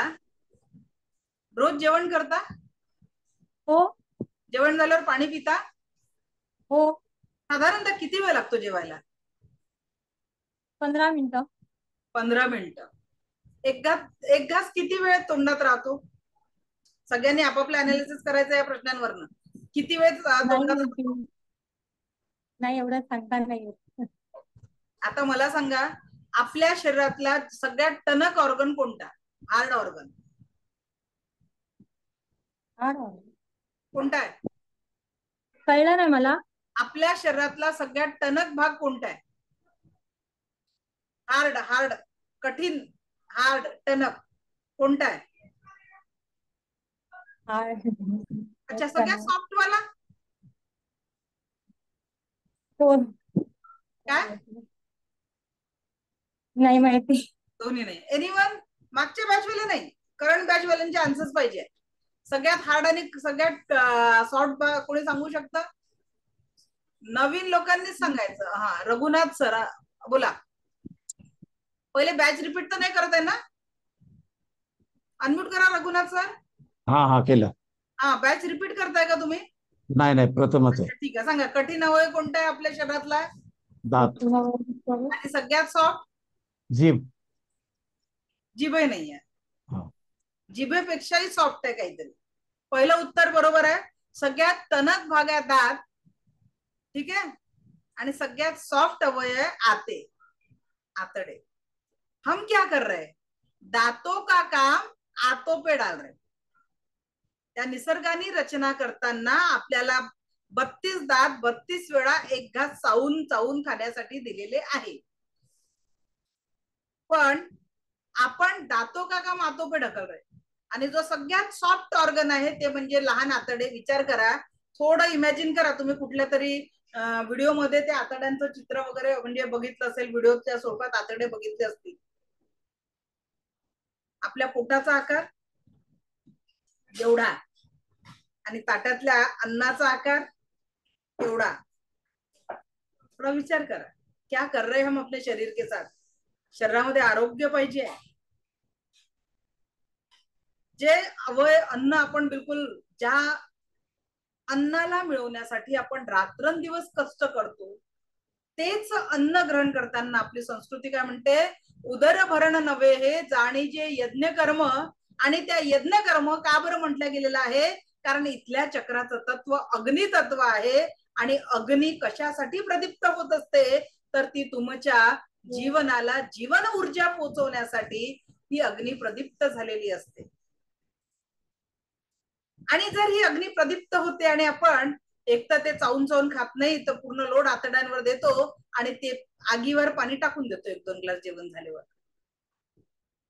रोज जेवण करता? हो. जेवण झाल्यावर पाणी पिता? हो. साधारणतः किती वेळ लागतो जेवायला? 15 मिनिटं. 15 मिनिटं. एक घास किती वेळ तोंडात राहतो? सगळ्यांनी आपापलं अनालिसिस करायचं या प्रश्नांवरनं. किती वेळ तोंडात राहतो? नाही एवढं सांगता नाही येत. आता मला सांगा, आपल्या शरीरातला सगळ्यात टणक ऑर्गन कोणता? हार्ड ऑर्गन कोणता आहे? कळलं नाही मला. आपल्या शरीरातला सगळ्यात टणक भाग कोणता आहे? हार्ड हार्ड कठीण हार्ड टणक कोणता आहे? अच्छा, सगळ्यात सॉफ्ट वाला काय? नाही माहिती. दोन्ही नाही. एनीवन? मागच्या बॅचवाले नाही, करंट बॅचवाल्यांचे आन्सर्स पाहिजे. सगळ्यात हार्ड आणि सगळ्यात सॉफ्ट कोणी सांगू शकतं? नवीन लोकांनीच सांगायचं. हा, रघुनाथ सर बोला. पहिले बॅच रिपीट तर नाही करत आहे ना? अनम्यूट करा रघुनाथ सर. हा केलं. हा, बॅच रिपीट करताय का तुम्ही? नाही प्रथमच आहे. ठीक आहे, सांगा. कठीण अवयव कोणता आहे आपल्या शरीरातला? दात. आणि सगळ्यात सॉफ्ट? जीभ. जिभे नाहीये. जिभेपेक्षाही सॉफ्ट आहे काहीतरी. पहिलं उत्तर बरोबर आहे. सगळ्यात टणक भाग आहे दात. ठीक आहे. आणि सगळ्यात सॉफ्ट अवयव आहे आते, आतडे. हम क्या कर रहे हैं? दातों का काम आतों पे डाल रहे. त्या निसर्गाने रचना करताना आपल्याला 32 दात 32 वेळा एक घास चावून चावून खाण्यासाठी दिलेले आहे. पण आपण दातों का काम आतों पे ढकल रहे. आणि जो सगळ्यात सॉफ्ट ऑर्गन आहे ते म्हणजे लहान आतडे. विचार करा, थोडं इमॅजिन करा. तुम्ही कुठल्या तरी व्हिडिओमध्ये ते आतड्यांचं चित्र वगैरे म्हणजे बघितलं असेल, व्हिडिओच्या स्वरूपात आतडे बघितले असतील. आपल्या पोटाचा आकार एवढा आणि ताटातल्या अन्नाचा आकार एवढा. थोडा विचार करा, क्या कर रहे हम अपने शरीर के साथ. शरीरामध्ये आरोग्य पाहिजे. जे अन्न आपण बिलकुल ज्या अन्नाला मिळवण्यासाठी आपण रात्रंदिवस कष्ट करतो, तेच अन्न ग्रहण करताना आपली संस्कृती काय म्हणते? उदर भरण नव्हे हे जाणी जे यज्ञ कर्म. आणि त्या यज्ञ कर्म का बरं म्हटलं गेलेलं आहे? कारण इथल्या चक्राचं तत्व अग्नी तत्व आहे. आणि अग्नी कशासाठी प्रदीप्त होत असते? तर ती तुमच्या जीवनाला जीवन ऊर्जा पोहोचवण्यासाठी ही अग्नी प्रदीप्त झालेली असते. आणि जर ही अग्नी प्रदीप्त होते आणि आपण एक तर ते चावून चावून खात नाही, तर पूर्ण लोड आतड्यांवर देतो आणि ते आगीवर पाणी टाकून देतो 1-2 ग्लास जेवण झाल्यावर.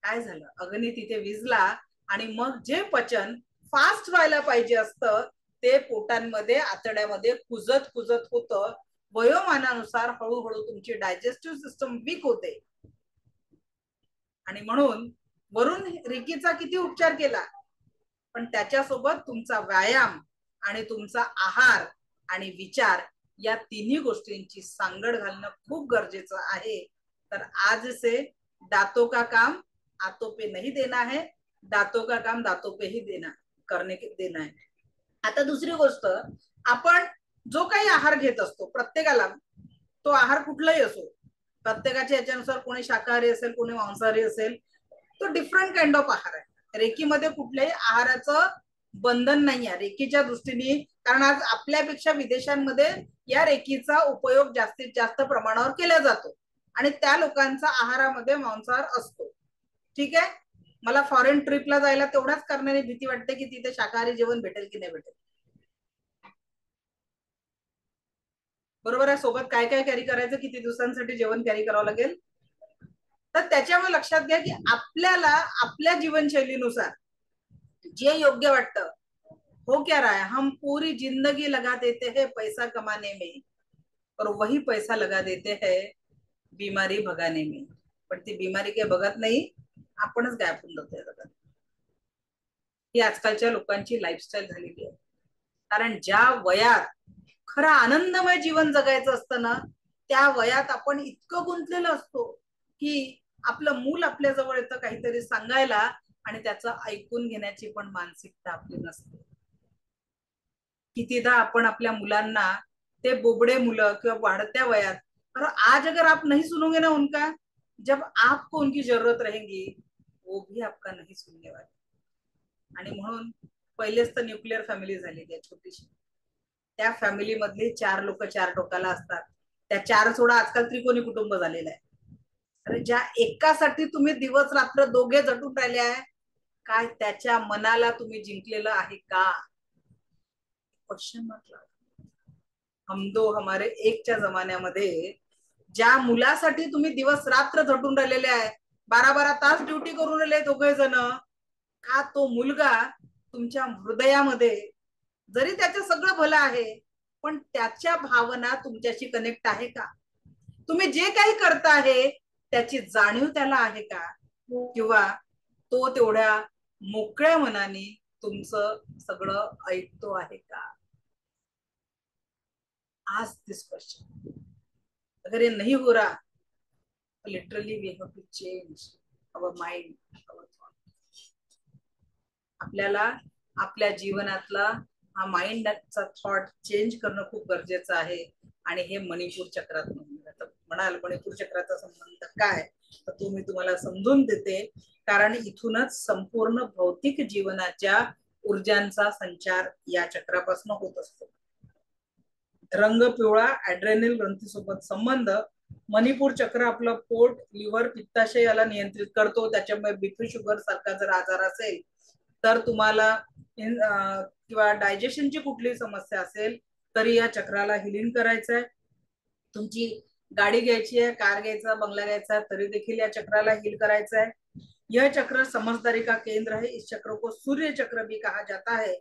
काय झालं? अग्नी तिथे विझला आणि मग जे पचन फास्ट व्हायला पाहिजे असतं ते पोटांमध्ये आतड्यामध्ये कुजत कुजत होतं. वयोमानानुसार हळूहळू तुमची डायजेस्टिव्ह सिस्टम वीक होते. आणि म्हणून वरून रिकीचा किती उपचार केला, पण त्याच्यासोबत तुमचा व्यायाम आणि तुमचा आहार आणि विचार या तिन्ही गोष्टींची सांगड घालणं खूप गरजेचं आहे. तर आज से दातों का काम आतों पे नहीं देना है, दातों का काम दातों पे ही देना है. आता दुसरी गोष्ट, आपण जो काही आहार घेत असतो प्रत्येकाला, तो आहार कुठलाही असो, प्रत्येकाच्या याच्यानुसार कोणी शाकाहारी असेल, कोणी मांसाहारी असेल, तो डिफरंट काइंड ऑफ आहार आहे. रेकीमध्ये कुठल्याही आहाराचं बंधन नाही आहे रेकीच्या दृष्टीने. कारण आज आपल्यापेक्षा विदेशांमध्ये या रेकीचा उपयोग जास्तीत जास्त प्रमाणावर केला जातो आणि त्या लोकांचा आहारामध्ये मांसाहार असतो. ठीक आहे. मला फॉरेन ट्रिपला जायला तेवढाच करण्याने भीती वाटते की तिथे शाकाहारी जेवण भेटेल की नाही भेटेल. बरोबर आहे. सोबत काय काय कॅरी करायचं, किती दिवसांसाठी जेवण कॅरी करावं लागेल. तर त्याच्यामुळे लक्षात घ्या की आपल्याला आपल्या जीवनशैलीनुसार जे योग्य वाटतं. हो क्या रहा है, हम पूरी जिंदगी लगा देते हैं पैसा कमाने में, और वही पैसा लगा देते हैं बीमारी भगाने में, पण ती बीमारी काही बघत नाही, आपणच गायब होऊन जातो. ही आजकालच्या लोकांची लाईफस्टाईल झालेली आहे. कारण ज्या वयात खरं आनंदमय जीवन जगायचं असतं ना, त्या वयात आपण इतकं गुंतलेलो असतो की आपलं मूल आपल्या जवळ येतं काहीतरी सांगायला आणि त्याचं ऐकून घेण्याची पण मानसिकता आपली नसते. कितीदा आपण आपल्या मुलांना, ते बोबडे मुलं किंवा वाढत्या वयात, और आज अगर आप नहीं सुनोगे ना उनका, जब आपको उनकी जरूरत रहेगी वो भी आपका नहीं सुनने वाले. आणि म्हणून पहिलेच तर न्यूक्लिअर फॅमिली झालेली आहे छोटीशी. त्या फॅमिली मधले 4 लोक 4 टोकाला असतात. त्या 4 सोडा आजकाल त्रिकोणी कुटुंब झालेलं आहे. अरे ज्या एकासाठी तुम्ही दिवस रात्र दोघे झटून राहिले आहे, काय त्याच्या मनाला तुम्ही जिंकलेलं आहे का? Question mark. हम दो हमारे एकच्या जमान्यामध्ये ज्या मुलासाठी तुम्ही दिवस रात्र झटून राहिलेले आहे, 12-12 तास ड्युटी करून राहिले दोघे जण, का तो मुलगा तुमच्या हृदयामध्ये, जरी त्याचं सगळं भलं आहे पण त्याच्या भावना तुमच्याशी कनेक्ट आहे का? तुम्ही जे काही करता आहे त्याची जाणीव त्याला आहे का? किंवा तो तेवढ्या मोकळ्या मनाने तुमचं सगळं ऐकतो आहे का? आज दिस क्वेश्चन. अगर ये नहीं हो रहा, literally we have to change our mind, our thought. आपल्याला आपल्या जीवनातला हा माइंडचा थॉट चेंज करणं खूप गरजेचं आहे. आणि हे मणिपूर चक्रात म्हणाल, मणिपूर चक्राचा संबंध काय, तर तो मी तुम्हाला समजून देते. कारण इथूनच संपूर्ण भौतिक जीवनाच्या ऊर्जांचा संचार या चक्रापासून होत असतो. रंग पिवळा ऍड्रेनल ग्रंथीसोबत संबंध. मणिपूर चक्र आपलं पोट, लिव्हर, पित्ताशय याला नियंत्रित करतो. त्याच्यामुळे बीपी शुगर सारखा जर आजार असेल तर तुम्हाला किंवा डायजेशनची कुठलीही समस्या असेल तरी या चक्राला हिलिंग करायचं आहे. तुमची गाडी घ्यायची आहे, कार घ्यायचा, बंगला घ्यायचा, तरी देखील या चक्राला हिल करायचं आहे. यह चक्र समझदारी का केंद्र है. इस चक्र को सूर्य चक्र भी कहा जाता है.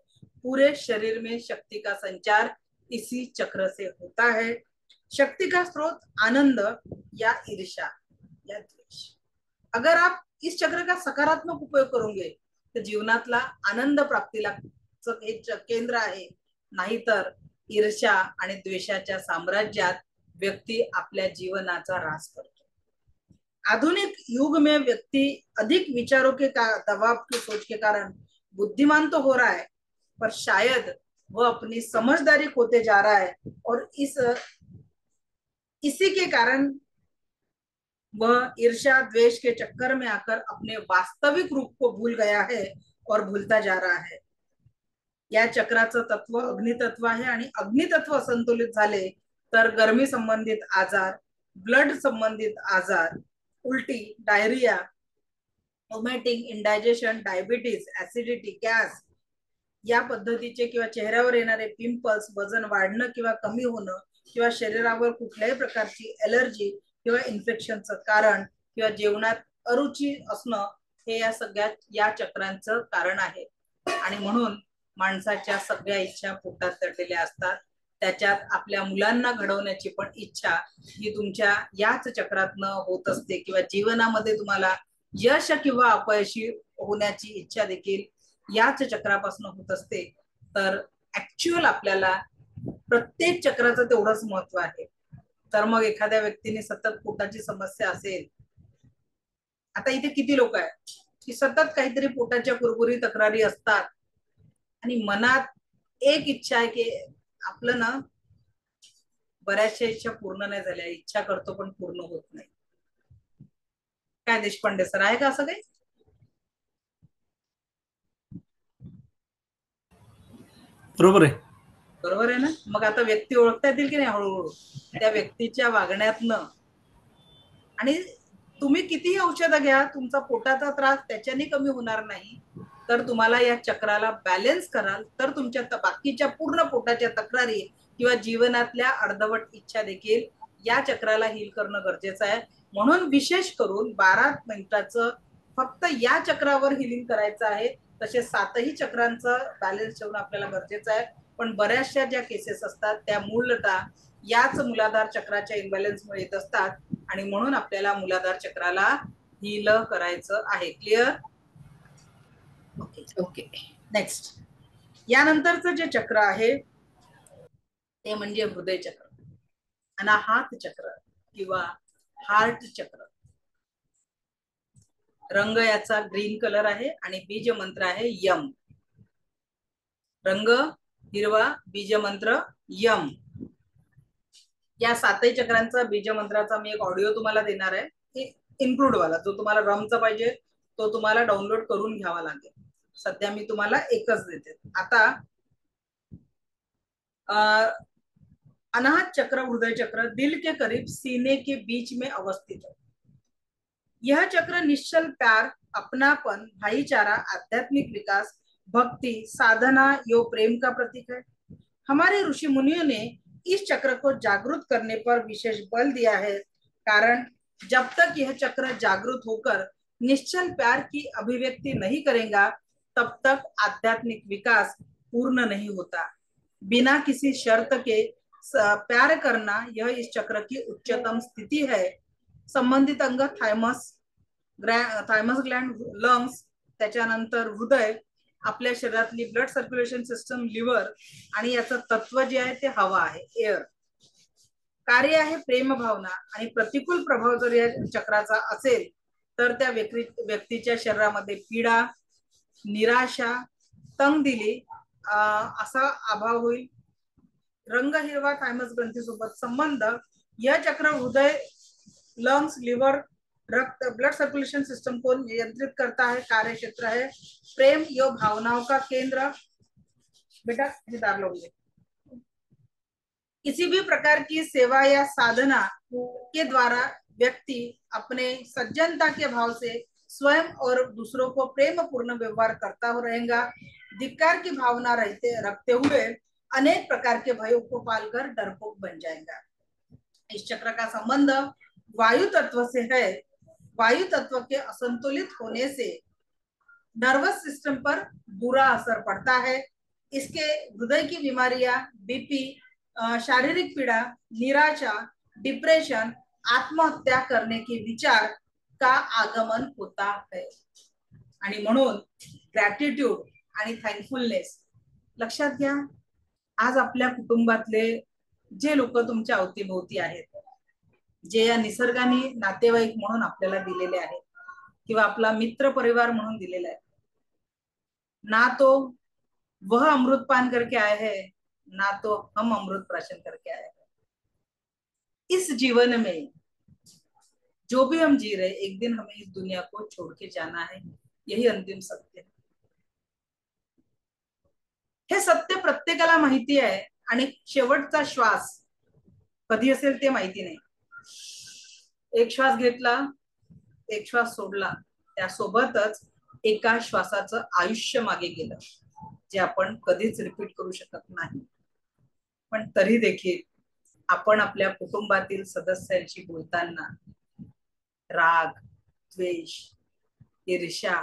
पूरे शरीर में शक्ति का संचार इसी चक्र से होता है. शक्ति का स्रोत आनंद या ईर्ष्या या द्वेष. अगर आप इस चक्र का सकारात्मक उपयोग करोगे तर जीवनातला आनंद प्राप्तीला हे केंद्र आहे. नाहीतर ईर्ष्या आणि द्वेषाच्या साम्राज्यात व्यक्ती आपल्या जीवनाचा ऱ्हास करतो. आधुनिक युग में व्यक्ति अधिक विचारों के दबाव की सोच के कारण बुद्धिमान तो हो रहा है, पर शायद वह अपनी समझदारी खोते जा रहा है. और इसी के कारण वह ईर्ष्या द्वेष के चक्कर में आकर अपने वास्तविक रूप को भूल गया है और भूलता जा रहा है. या चक्राचं तत्व अग्नितत्व आहे. आणि अग्नितत्व असंतुलित झाले तर गर्मी संबंधित आजार, ब्लड संबंधित आजार, उलटी, diarrhoea, vomiting, indigestion, diabetes, acidity, gas या पद्धतीचे किंवा चेहऱ्यावर येणारे पिंपल्स, वजन वाढणं किंवा कमी होणं, किंवा शरीरावर कुठल्याही प्रकारची एलर्जी किंवा इन्फेक्शनचं कारण, किंवा जेवणात अरुची असणं, हे या सगळ्या या चक्रांचं कारण आहे. आणि म्हणून माणसाच्या सगळ्या इच्छा पोटात दडलेल्या असतात. त्याच्यात आपल्या मुलांना घडवण्याची पण इच्छा ही तुमच्या याच चक्रातनं होत असते. किंवा जीवनामध्ये तुम्हाला यश किंवा अपयशी होण्याची इच्छा देखील याच चक्रापासून होत असते. तर ऍक्च्युअल आपल्याला प्रत्येक चक्राचं तेवढंच महत्व आहे. तर मग एखाद्या व्यक्तीने सतत पोटाची समस्या असेल, आता इथे किती लोक आहेत की सतत काहीतरी पोटाच्या कुरकुरी तक्रारी असतात आणि मनात एक इच्छा आहे की आपलं ना बऱ्याचशा इच्छा पूर्ण नाही झाल्या, इच्छा करतो पण पूर्ण होत नाही. काय देशपांडे सर, आहे का असं काही? बरोबर आहे. बरोबर आहे ना. मग आता व्यक्ती ओळखता येतील की नाही हळूहळू त्या व्यक्तीच्या वागण्यातनं. आणि तुम्ही कितीही औषधं घ्या, तुमचा पोटाचा त्रास त्याच्याने कमी होणार नाही. तर तुम्हाला या चक्राला बॅलन्स कराल तर तुमच्या बाकीच्या पूर्ण पोटाच्या तक्रारी किंवा जीवनातल्या अर्धवट इच्छा देखील या चक्राला हील करणं गरजेचं आहे. म्हणून विशेष करून 12 मिनिटाचं फक्त या चक्रावर हिलिंग करायचं आहे. तसे 7ही चक्रांचं बॅलन्स ठेवणं आपल्याला गरजेचं आहे. पण बऱ्याचशा ज्या केसेस असतात त्या मूलतः याच मूलाधार चक्राच्या इम्बॅलन्समुळे येत असतात आणि म्हणून आपल्याला मूलाधार चक्राला हील करायचं आहे. क्लिअर? Okay okay. नेक्स्ट. यानंतरचं जे चक्र आहे ते म्हणजे हृदय चक्र, अनाहत चक्र किंवा हार्ट चक्र. रंग याचा ग्रीन कलर आहे आणि बीज मंत्र आहे यम. रंग हिरवा, बीज मंत्र यम. या 7 चक्रांचा बीज मंत्राचा मी एक ऑडिओ तुम्हाला देणार आहे, इन्क्लूड वाला. जो तुम्हाला रमचा पाहिजे तो तुम्हाला डाउनलोड करून घ्यावा लागेल. सध्या मी तुम्हाला एकच देते. आता अनाहत चक्र, हृदय चक्र दिल के करीब सीने के बीच में अवस्थित है. यह चक्र निश्चल प्यार, अपनापन, भाईचारा, आध्यात्मिक विकास, भक्ति, साधना यो प्रेम का प्रतीक है. हमारे ऋषि मुनियों ने इस चक्र को जागृत करने पर विशेष बल दिया है, कारण जब तक यह चक्र जागृत होकर निश्चल प्यार की अभिव्यक्ति नहीं करेगा तब तक आध्यात्मिक विकास पूर्ण नहीं होता. बिना किसी शर्त के प्यार करना यह इस चक्र की उच्चतम स्थिति है. संबंधित अंग थायमस ग्लँड, लंग्स, त्याच्यानंतर हृदय, आपल्या शरीरातली ब्लड सर्क्युलेशन सिस्टम, लिव्हर आणि याचं तत्व जे आहे ते हवा आहे, एअर. कार्य आहे प्रेम भावना आणि प्रतिकूल प्रभाव जर या चक्राचा असेल तर त्या व्यक्तीच्या शरीरामध्ये पीडा, निराशा, तंगदिली असा अभाव होईल. रंग हिरवा थायमस ग्रंथीसोबत संबंध. यह चक्र हृदय, लंग्स, लिवर, रक्त, ब्लड सर्कुलेशन सिस्टम को नियंत्रित करता है. कार्य क्षेत्र है प्रेम, यो भावनाओं का केंद्र. बेटा हिदार लोगे. किसी भी प्रकार की सेवा या साधना के द्वारा व्यक्ति अपने सज्जनता के भाव से स्वयं और दूसरों को प्रेम पूर्ण व्यवहार करता हो रहेगा. धिक्कार की भावना रखते हुए अनेक प्रकार के भयों को पालकर डरपोक बन जाएगा. इस चक्र का संबंध वायु तत्व से है. वायु तत्व के असंतुलित होने से नर्वस सिस्टम पर बुरा असर पड़ता है. इसके हृदय की बीमारियां, बीपी, शारीरिक पीड़ा, निराशा, डिप्रेशन, आत्महत्या करने के विचार का आगमन होता है. आणि म्हणून ग्रॅटिट्यूड आणि थँकफुलनेस लक्षात घ्या. आज आपल्या कुटुंबातले जे लोक तुमच्या अवतीभोवती आहेत, जे या निसर्गाने नातेवाईक म्हणून आपल्याला दिलेले आहेत किंवा आपला मित्र परिवार म्हणून दिलेला आहे, ना तो वह अमृत पान करके आए हैं, ना तो हम अमृत प्राशन करके आए हैं. इस जीवन में जो भी हम जी रहे, एक दिन हमें इस दुनिया को छोड़ के जाना है. यही अंतिम सत्य है. हे सत्य प्रत्येकाला माहिती आहे आणि शेवटचा श्वास कधी असेल ते माहिती नाही. एक श्वास घेतला, एक श्वास सोडला, त्यासोबतच एका श्वासाचं आयुष्य मागे गेलं, जे आपण कधीच रिपीट करू शकत नाही. पण तरी देखील आपण आपल्या कुटुंबातील सदस्यांशी बोलताना राग, द्वेष, ईर्ष्या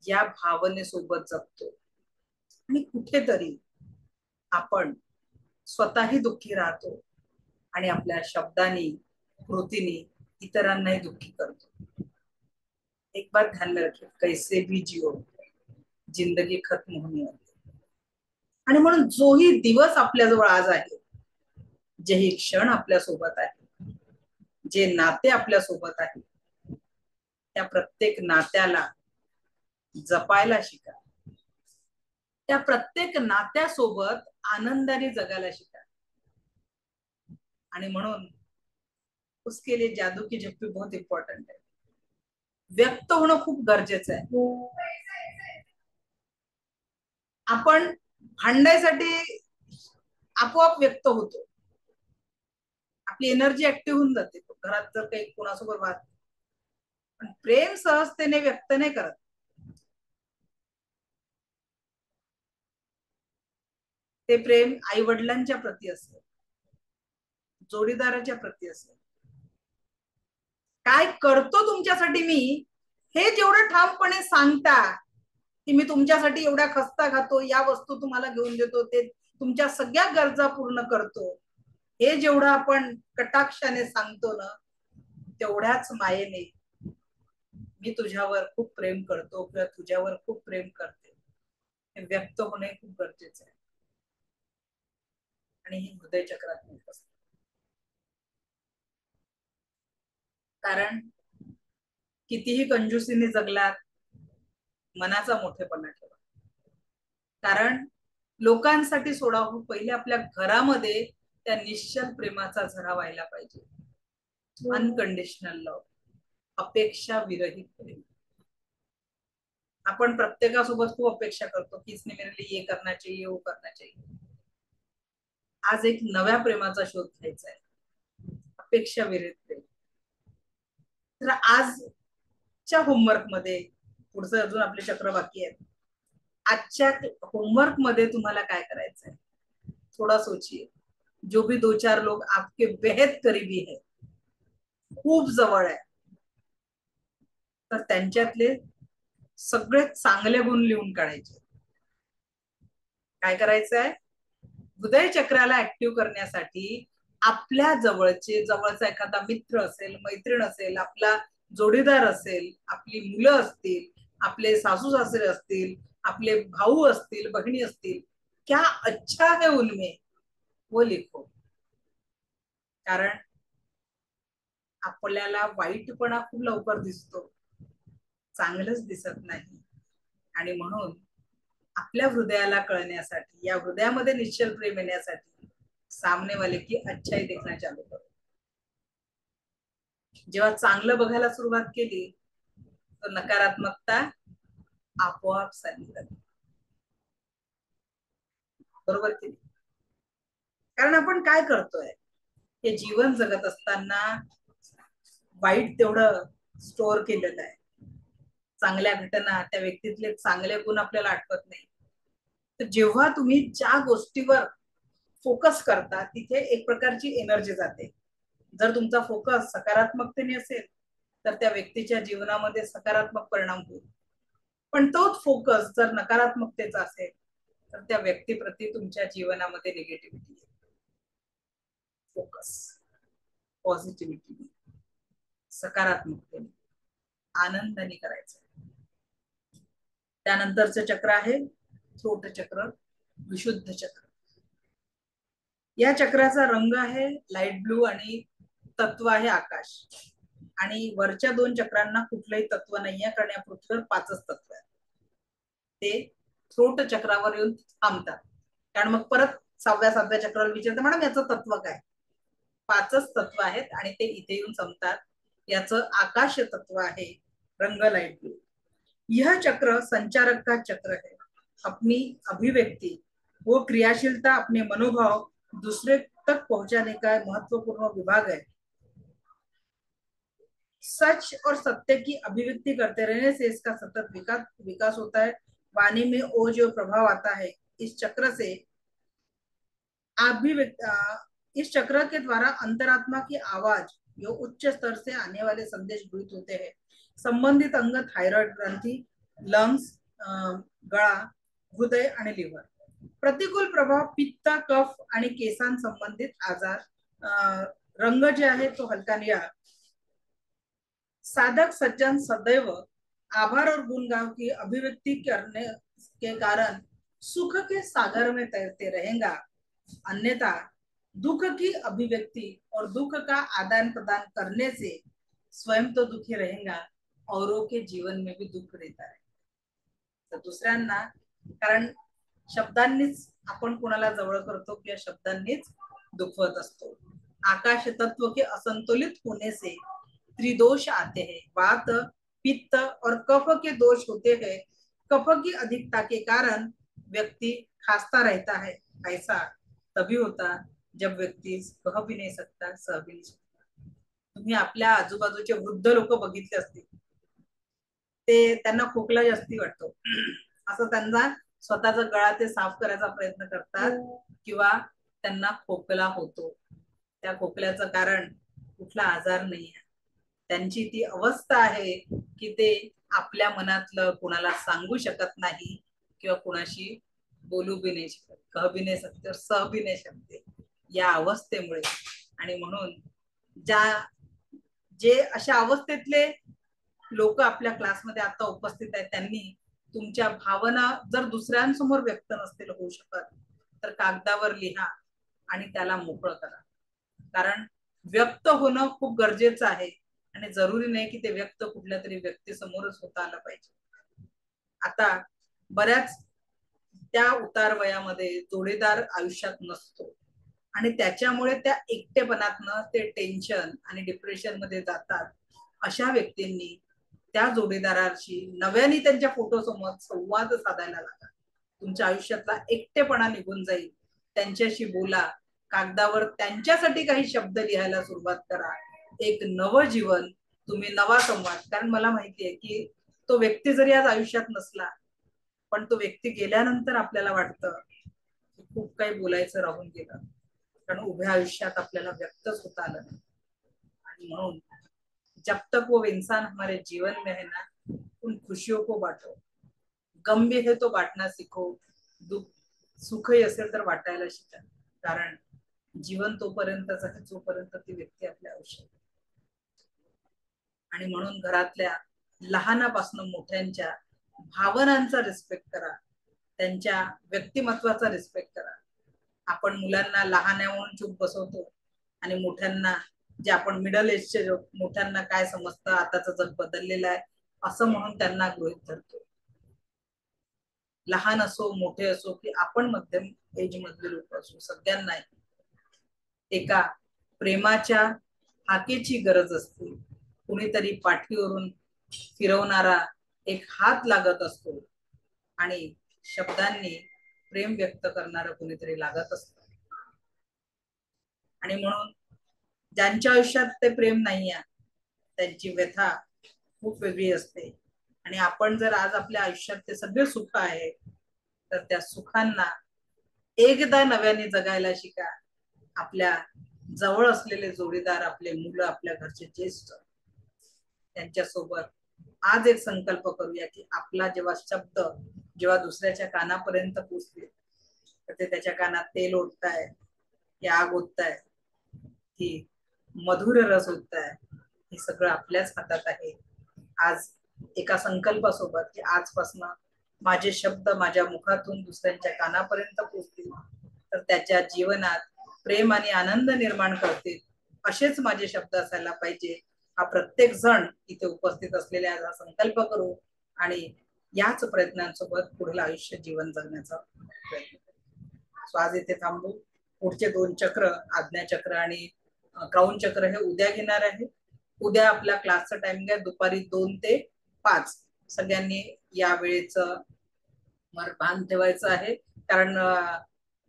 या भावनेसोबत जगतो आणि कुठेतरी आपण स्वतःही दुःखी राहतो आणि आपल्या शब्दांनी, कृतीने इतरांनाही दुःखी करतो. एक बात ध्यान में रखिए, कैसे भी जियो, जिंदगी खत्म होने वाली. आणि म्हणून जोही दिवस आपल्याजवळ आज आहे, जेही क्षण आपल्या सोबत आहे, जे नाते आपल्या सोबत आहे, त्या प्रत्येक नात्याला जपायला शिका. त्या प्रत्येक नात्यासोबत आनंदाने जगायला शिका. आणि म्हणून उसके लिए जादू की झप्पी बहुत इम्पॉर्टंट है. व्यक्त होणं खूप गरजेचं आहे. आपण भांडायसाठी आपोआप व्यक्त होतो, आपली एनर्जी ऍक्टिव्ह होऊन जाते घरात जर काही कोणासोबत वाद. पण प्रेम सहजतेने व्यक्त नाही करत. ते प्रेम आई वडिलांच्या प्रती असतं, जोडीदाराच्या प्रती असतं. काय करतो तुमच्यासाठी मी, हे जेवढं ठामपणे सांगता की मी तुमच्यासाठी एवढ्या खस्ता खातो, या वस्तू तुम्हाला घेऊन देतो, ते तुमच्या सगळ्या गरजा पूर्ण करतो, हे जेवढं आपण कटाक्षाने सांगतो ना, तेवढ्याच मायेने मी तुझ्यावर खूप प्रेम करतो किंवा तुझ्यावर खूप प्रेम करते हे व्यक्त होणे खूप गरजेचं आहे. आणि हे हृदय चक्रात मिळत असत. कारण कितीही कंजूसीने जगलात, मनाचा मोठेपणा ठेवा. कारण लोकांसाठी सोडा हो, पहिले आपल्या घरामध्ये त्या निश्चल प्रेमाचा झरा व्हायला पाहिजे. अनकंडिशनल लव्ह, अपेक्षा विरहित प्रेम. आपण प्रत्येकासोबत खूप अपेक्षा करतो की इसने मेरे लिए ये करना चाहिए, वो करना चाहिए. आज एक नव्या प्रेमाचा शोध घ्यायचा आहे, अपेक्षा विरहित प्रेम. तर आजच्या होमवर्क मध्ये, पुढचं अजून आपले चक्र बाकी आहेत, आजच्या होमवर्क मध्ये तुम्हाला काय करायचंय थोड़ा सोचिए. जो भी 2-4 लोग आपके बेहद करीबी है, खूप जवळ आहे, तर त्यांच्यातले सगळे चांगले गुण लिहून काढायचे. काय करायचंय, हृदय चक्राला ऍक्टिव्ह करण्यासाठी आपल्या जवळचा एखादा मित्र असेल, मैत्रीण असेल, आपला जोडीदार असेल, आपली मुलं असतील, आपले सासू सासरे असतील, आपले भाऊ असतील, बहिणी असतील, क्या अच्छा है उनमें वो लिखो. कारण आपल्याला वाईटपणा खूप लवकर दिसतो, चांगलंच दिसत नाही. आणि म्हणून आपल्या हृदयाला कळण्यासाठी, या हृदयामध्ये निश्चल प्रेम येण्यासाठी सामने वाले की अच्छाई देखना चालू करो. जेव्हा चांगलं बघायला सुरुवात केली तर नकारात्मकता आपोआप चालली जाते. बरोबर की नाही? कारण आपण काय करतोय, हे जीवन जगत असताना वाईट तेवढं स्टोअर केलेलं आहे. चांगल्या घटना, त्या व्यक्तीतले चांगले गुण आपल्याला आठवत नाही. तर जेव्हा तुम्ही ज्या गोष्टीवर फोकस करता तिथे एक प्रकारची एनर्जी जाते. जर तुमचा फोकस सकारात्मकतेने असेल तर त्या व्यक्तीच्या जीवनामध्ये सकारात्मक परिणाम होईल. पण तोच फोकस जर नकारात्मकतेचा असेल तर त्या व्यक्तीप्रती तुमच्या जीवनामध्ये निगेटिव्हिटी येईल. फोकस पॉझिटिव्हिटी, सकारात्मकतेने, आनंदाने करायचं. त्यानंतरचं चक्र आहे थ्रोट चक्र, विशुद्ध चक्र. या चक्राचा रंग आहे लाईट ब्लू आणि तत्व आहे आकाश. आणि वरच्या 2 चक्रांना कुठलंही तत्व नाहीये, कारण या पृथ्वीवर 5च तत्व आहेत. ते थ्रोट चक्रावर येऊन थांबतात. कारण मग परत 6व्या-7व्या चक्रावर विचारतात, मॅडम याचं तत्व काय? 5च तत्व आहेत आणि ते इथे येऊन संपतात. याचं आकाश तत्व आहे, रंग लाइट ब्लू. यह चक्र संचारक का चक्र है. अपनी अभिव्यक्ति, वो क्रियाशीलता, अपने मनोभाव दूसरे तक पहुंचाने का महत्वपूर्ण विभाग है. सच और सत्य की अभिव्यक्ति करते रहने से इसका सतत विकास होता है. वाणी में ओज और प्रभाव आता है. इस चक्र से इस चक्र के द्वारा अंतरात्मा की आवाज, जो उच्च स्तर से आने वाले संदेश गृहीत होते हैं. संबंधित अंग थायरॉइड ग्रंथी, लंग्स, गळा, हृदय आणि लिव्हर. प्रतिकूल प्रभाव पित्त, कफ आणि केसांसंबंधित आजार. रंग जे आहे तो हलका निळा. साधक सज्जन सदैव आभार और गुणगान की अभिव्यक्ति करने के कारण सुख के सागर में तैरते रहेगा. अन्यथा दुख की अभिव्यक्ति और दुख का आदान प्रदान करने से स्वयं तो दुखी रहेगा, औरों के जीवन में भी दुख देता है. तर दुसऱ्यांना, कारण शब्दांनीच आपण कोणाला जवळ करतो किंवा शब्दांनीच दुखवत असतो. आकाश तत्व के असंतुलित होने से त्रिदोष आते हैं. वात, पित्त और कफ के दोष होते हैं. कफ की अधिकता के कारण व्यक्ति खांसता रहता है. ऐसा तभी होता जब व्यक्ति कह भी नहीं सकता, सह भी नहीं सकता. तुम्ही आपल्या आजूबाजूचे वृद्ध लोक बघितले असतील, ते त्यांना खोकला जास्ती वाटतो, असं त्यांना स्वतःचा गळा ते साफ करायचा प्रयत्न करतात किंवा त्यांना खोकला होतो. त्या खोकल्याचं कारण कुठला आजार नाही आहे, त्यांची ती अवस्था आहे की ते आपल्या मनातलं कोणाला सांगू शकत नाही किंवा कोणाशी बोलू भी नाही शकत, कह भी नाही सकते और सह भी नाही शकते. या अवस्थेमुळे. आणि म्हणून जे अशा अवस्थेतले लोक आपल्या क्लासमध्ये आता उपस्थित आहेत, त्यांनी तुमच्या भावना जर दुसऱ्यांसमोर व्यक्त नसतील होऊ शकत तर कागदावर लिहा आणि त्याला मोकळं करा. कारण व्यक्त होणं खूप गरजेचं आहे आणि जरुरी नाही की ते व्यक्त कुठल्या तरी व्यक्तीसमोरच होता आलं पाहिजे. आता बऱ्याच त्या उतार वयामध्ये जोडीदार आयुष्यात नसतो आणि त्याच्यामुळे त्या एकटेपणातनं ते टेन्शन आणि डिप्रेशन मध्ये जातात. अशा व्यक्तींनी त्या जोडीदाराशी नव्याने त्यांच्या फोटो समोर संवाद साधायला लागा. तुमच्या आयुष्यातला एकटेपणा निघून जाईल. त्यांच्याशी बोला, कागदावर त्यांच्यासाठी काही शब्द लिहायला सुरुवात करा. एक नवं जीवन, तुम्ही नवा संवाद. कारण मला माहितीये की तो व्यक्ती जरी आज आयुष्यात नसला पण तो व्यक्ती गेल्यानंतर आपल्याला वाटतं खूप काही बोलायचं राहून गेलं, कारण उभ्या आयुष्यात आपल्याला व्यक्तच होता आलं नाही. आणि म्हणून जब तक वो इंसान हमारे जीवन में है ना, उन खुशियों को बांटो. गम भी है तो बांटना सीखो, दुःख सुखही असेल तर वाटायला शिका. कारण जीवन तोपर्यंतच आहे जोपर्यंत ती व्यक्ती आपल्या आयुष्यात. आणि म्हणून घरातल्या लहानापासून मोठ्यांच्या भावनांचा रिस्पेक्ट करा, त्यांच्या व्यक्तिमत्वाचा रिस्पेक्ट करा. आपण मुलांना लहान आहे म्हणून चूप बसवतो आणि मोठ्यांना, जे आपण मिडल एजचे मोठ्यांना काय समजतं, आताचं जग बदललेलं आहे असं म्हणून त्यांना गृहीत धरतो. लहान असो मोठे असो की आपण मध्यम एज मधले लोक असो, सगळ्यांना एका प्रेमाच्या हाकेची गरज असते. कुणीतरी पाठीवरून फिरवणारा एक हात लागत असतो आणि शब्दांनी प्रेम व्यक्त करणारं कुणीतरी लागत असतं. आणि म्हणून ज्यांच्या आयुष्यात ते प्रेम नाही आहे त्यांची व्यथा खूप वेगळी असते. आणि आपण जर आज आपल्या आयुष्यात ते सगळे सुख आहे तर त्या सुखांना एकदा नव्याने जगायला शिका. आपल्या जवळ असलेले जोडीदार, आपले मुलं, आपल्या घरचे ज्येष्ठ, त्यांच्यासोबत आज एक संकल्प करूया की आपला जेव्हा शब्द जेव्हा दुसऱ्याच्या कानापर्यंत पोचले तर ते त्याच्या कानात तेल ओतताय की आग ओतताय की मधुर रस ओतताय, हे सगळं आपल्याच हातात आहे. आज एका संकल्पासोबत की आजपासून माझे शब्द माझ्या मुखातून दुसऱ्यांच्या कानापर्यंत पोचतील तर त्याच्या जीवनात प्रेम आणि आनंद निर्माण करतील, असेच माझे शब्द असायला पाहिजे. हा प्रत्येक जण इथे उपस्थित असलेले आज हा संकल्प करू आणि याच प्रयत्नांसोबत पुढील आयुष्य जीवन जगण्याचा प्रयत्न करू. सो आज इथे थांबू. पुढचे 2 चक्र, आज्ञा चक्र आणि क्राऊन चक्र, हे उद्या घेणार आहे. उद्या आपल्या क्लासचा टाइमिंग आहे दुपारी 2 ते 5. सगळ्यांनी या वेळेचं भान ठेवायचं आहे, कारण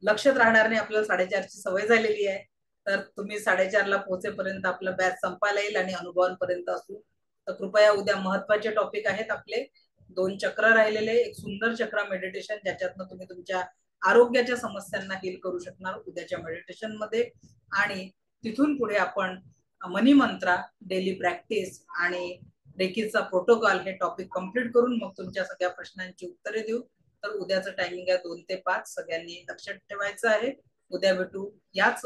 लक्षात राहणार नाही. आपल्याला 4:30ची सवय झालेली आहे, तर तुम्ही 4:30ला पोहोचेपर्यंत आपला बॅच संपायला येईल आणि अनुभवांपर्यंत असू. तर कृपया उद्या महत्वाचे टॉपिक आहेत आपले. 2 चक्र राहिलेले, एक सुंदर चक्र मेडिटेशन ज्याच्यातनं तुम्ही तुमच्या आरोग्याच्या समस्यांना हील करू शकणार उद्याच्या मेडिटेशन मध्ये. आणि तिथून पुढे आपण मनी मंत्रा, डेली प्रॅक्टिस आणि रेकीचा प्रोटोकॉल हे टॉपिक कंप्लीट करून मग तुमच्या सगळ्या प्रश्नांची उत्तरे देऊ. तर उद्याचं टायमिंग आहे 2 ते 5. सगळ्यांनी लक्षात ठेवायचं आहे. उद्या भेटू याच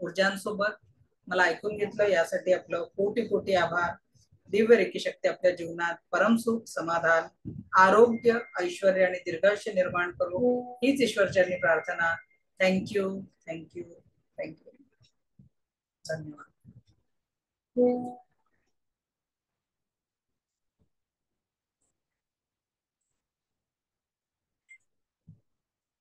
ऊर्जांसोबत. मला ऐकून घेतलं यासाठी आपलं कोटी कोटी आभार. दिव्य रेकी शक्ती आपल्या जीवनात परमसुख, समाधान, आरोग्य, ऐश्वर्य आणि दीर्घायुष्य निर्माण करू, हीच ईश्वरचरणी प्रार्थना. Thank you, thank you, thank you. धन्यवाद.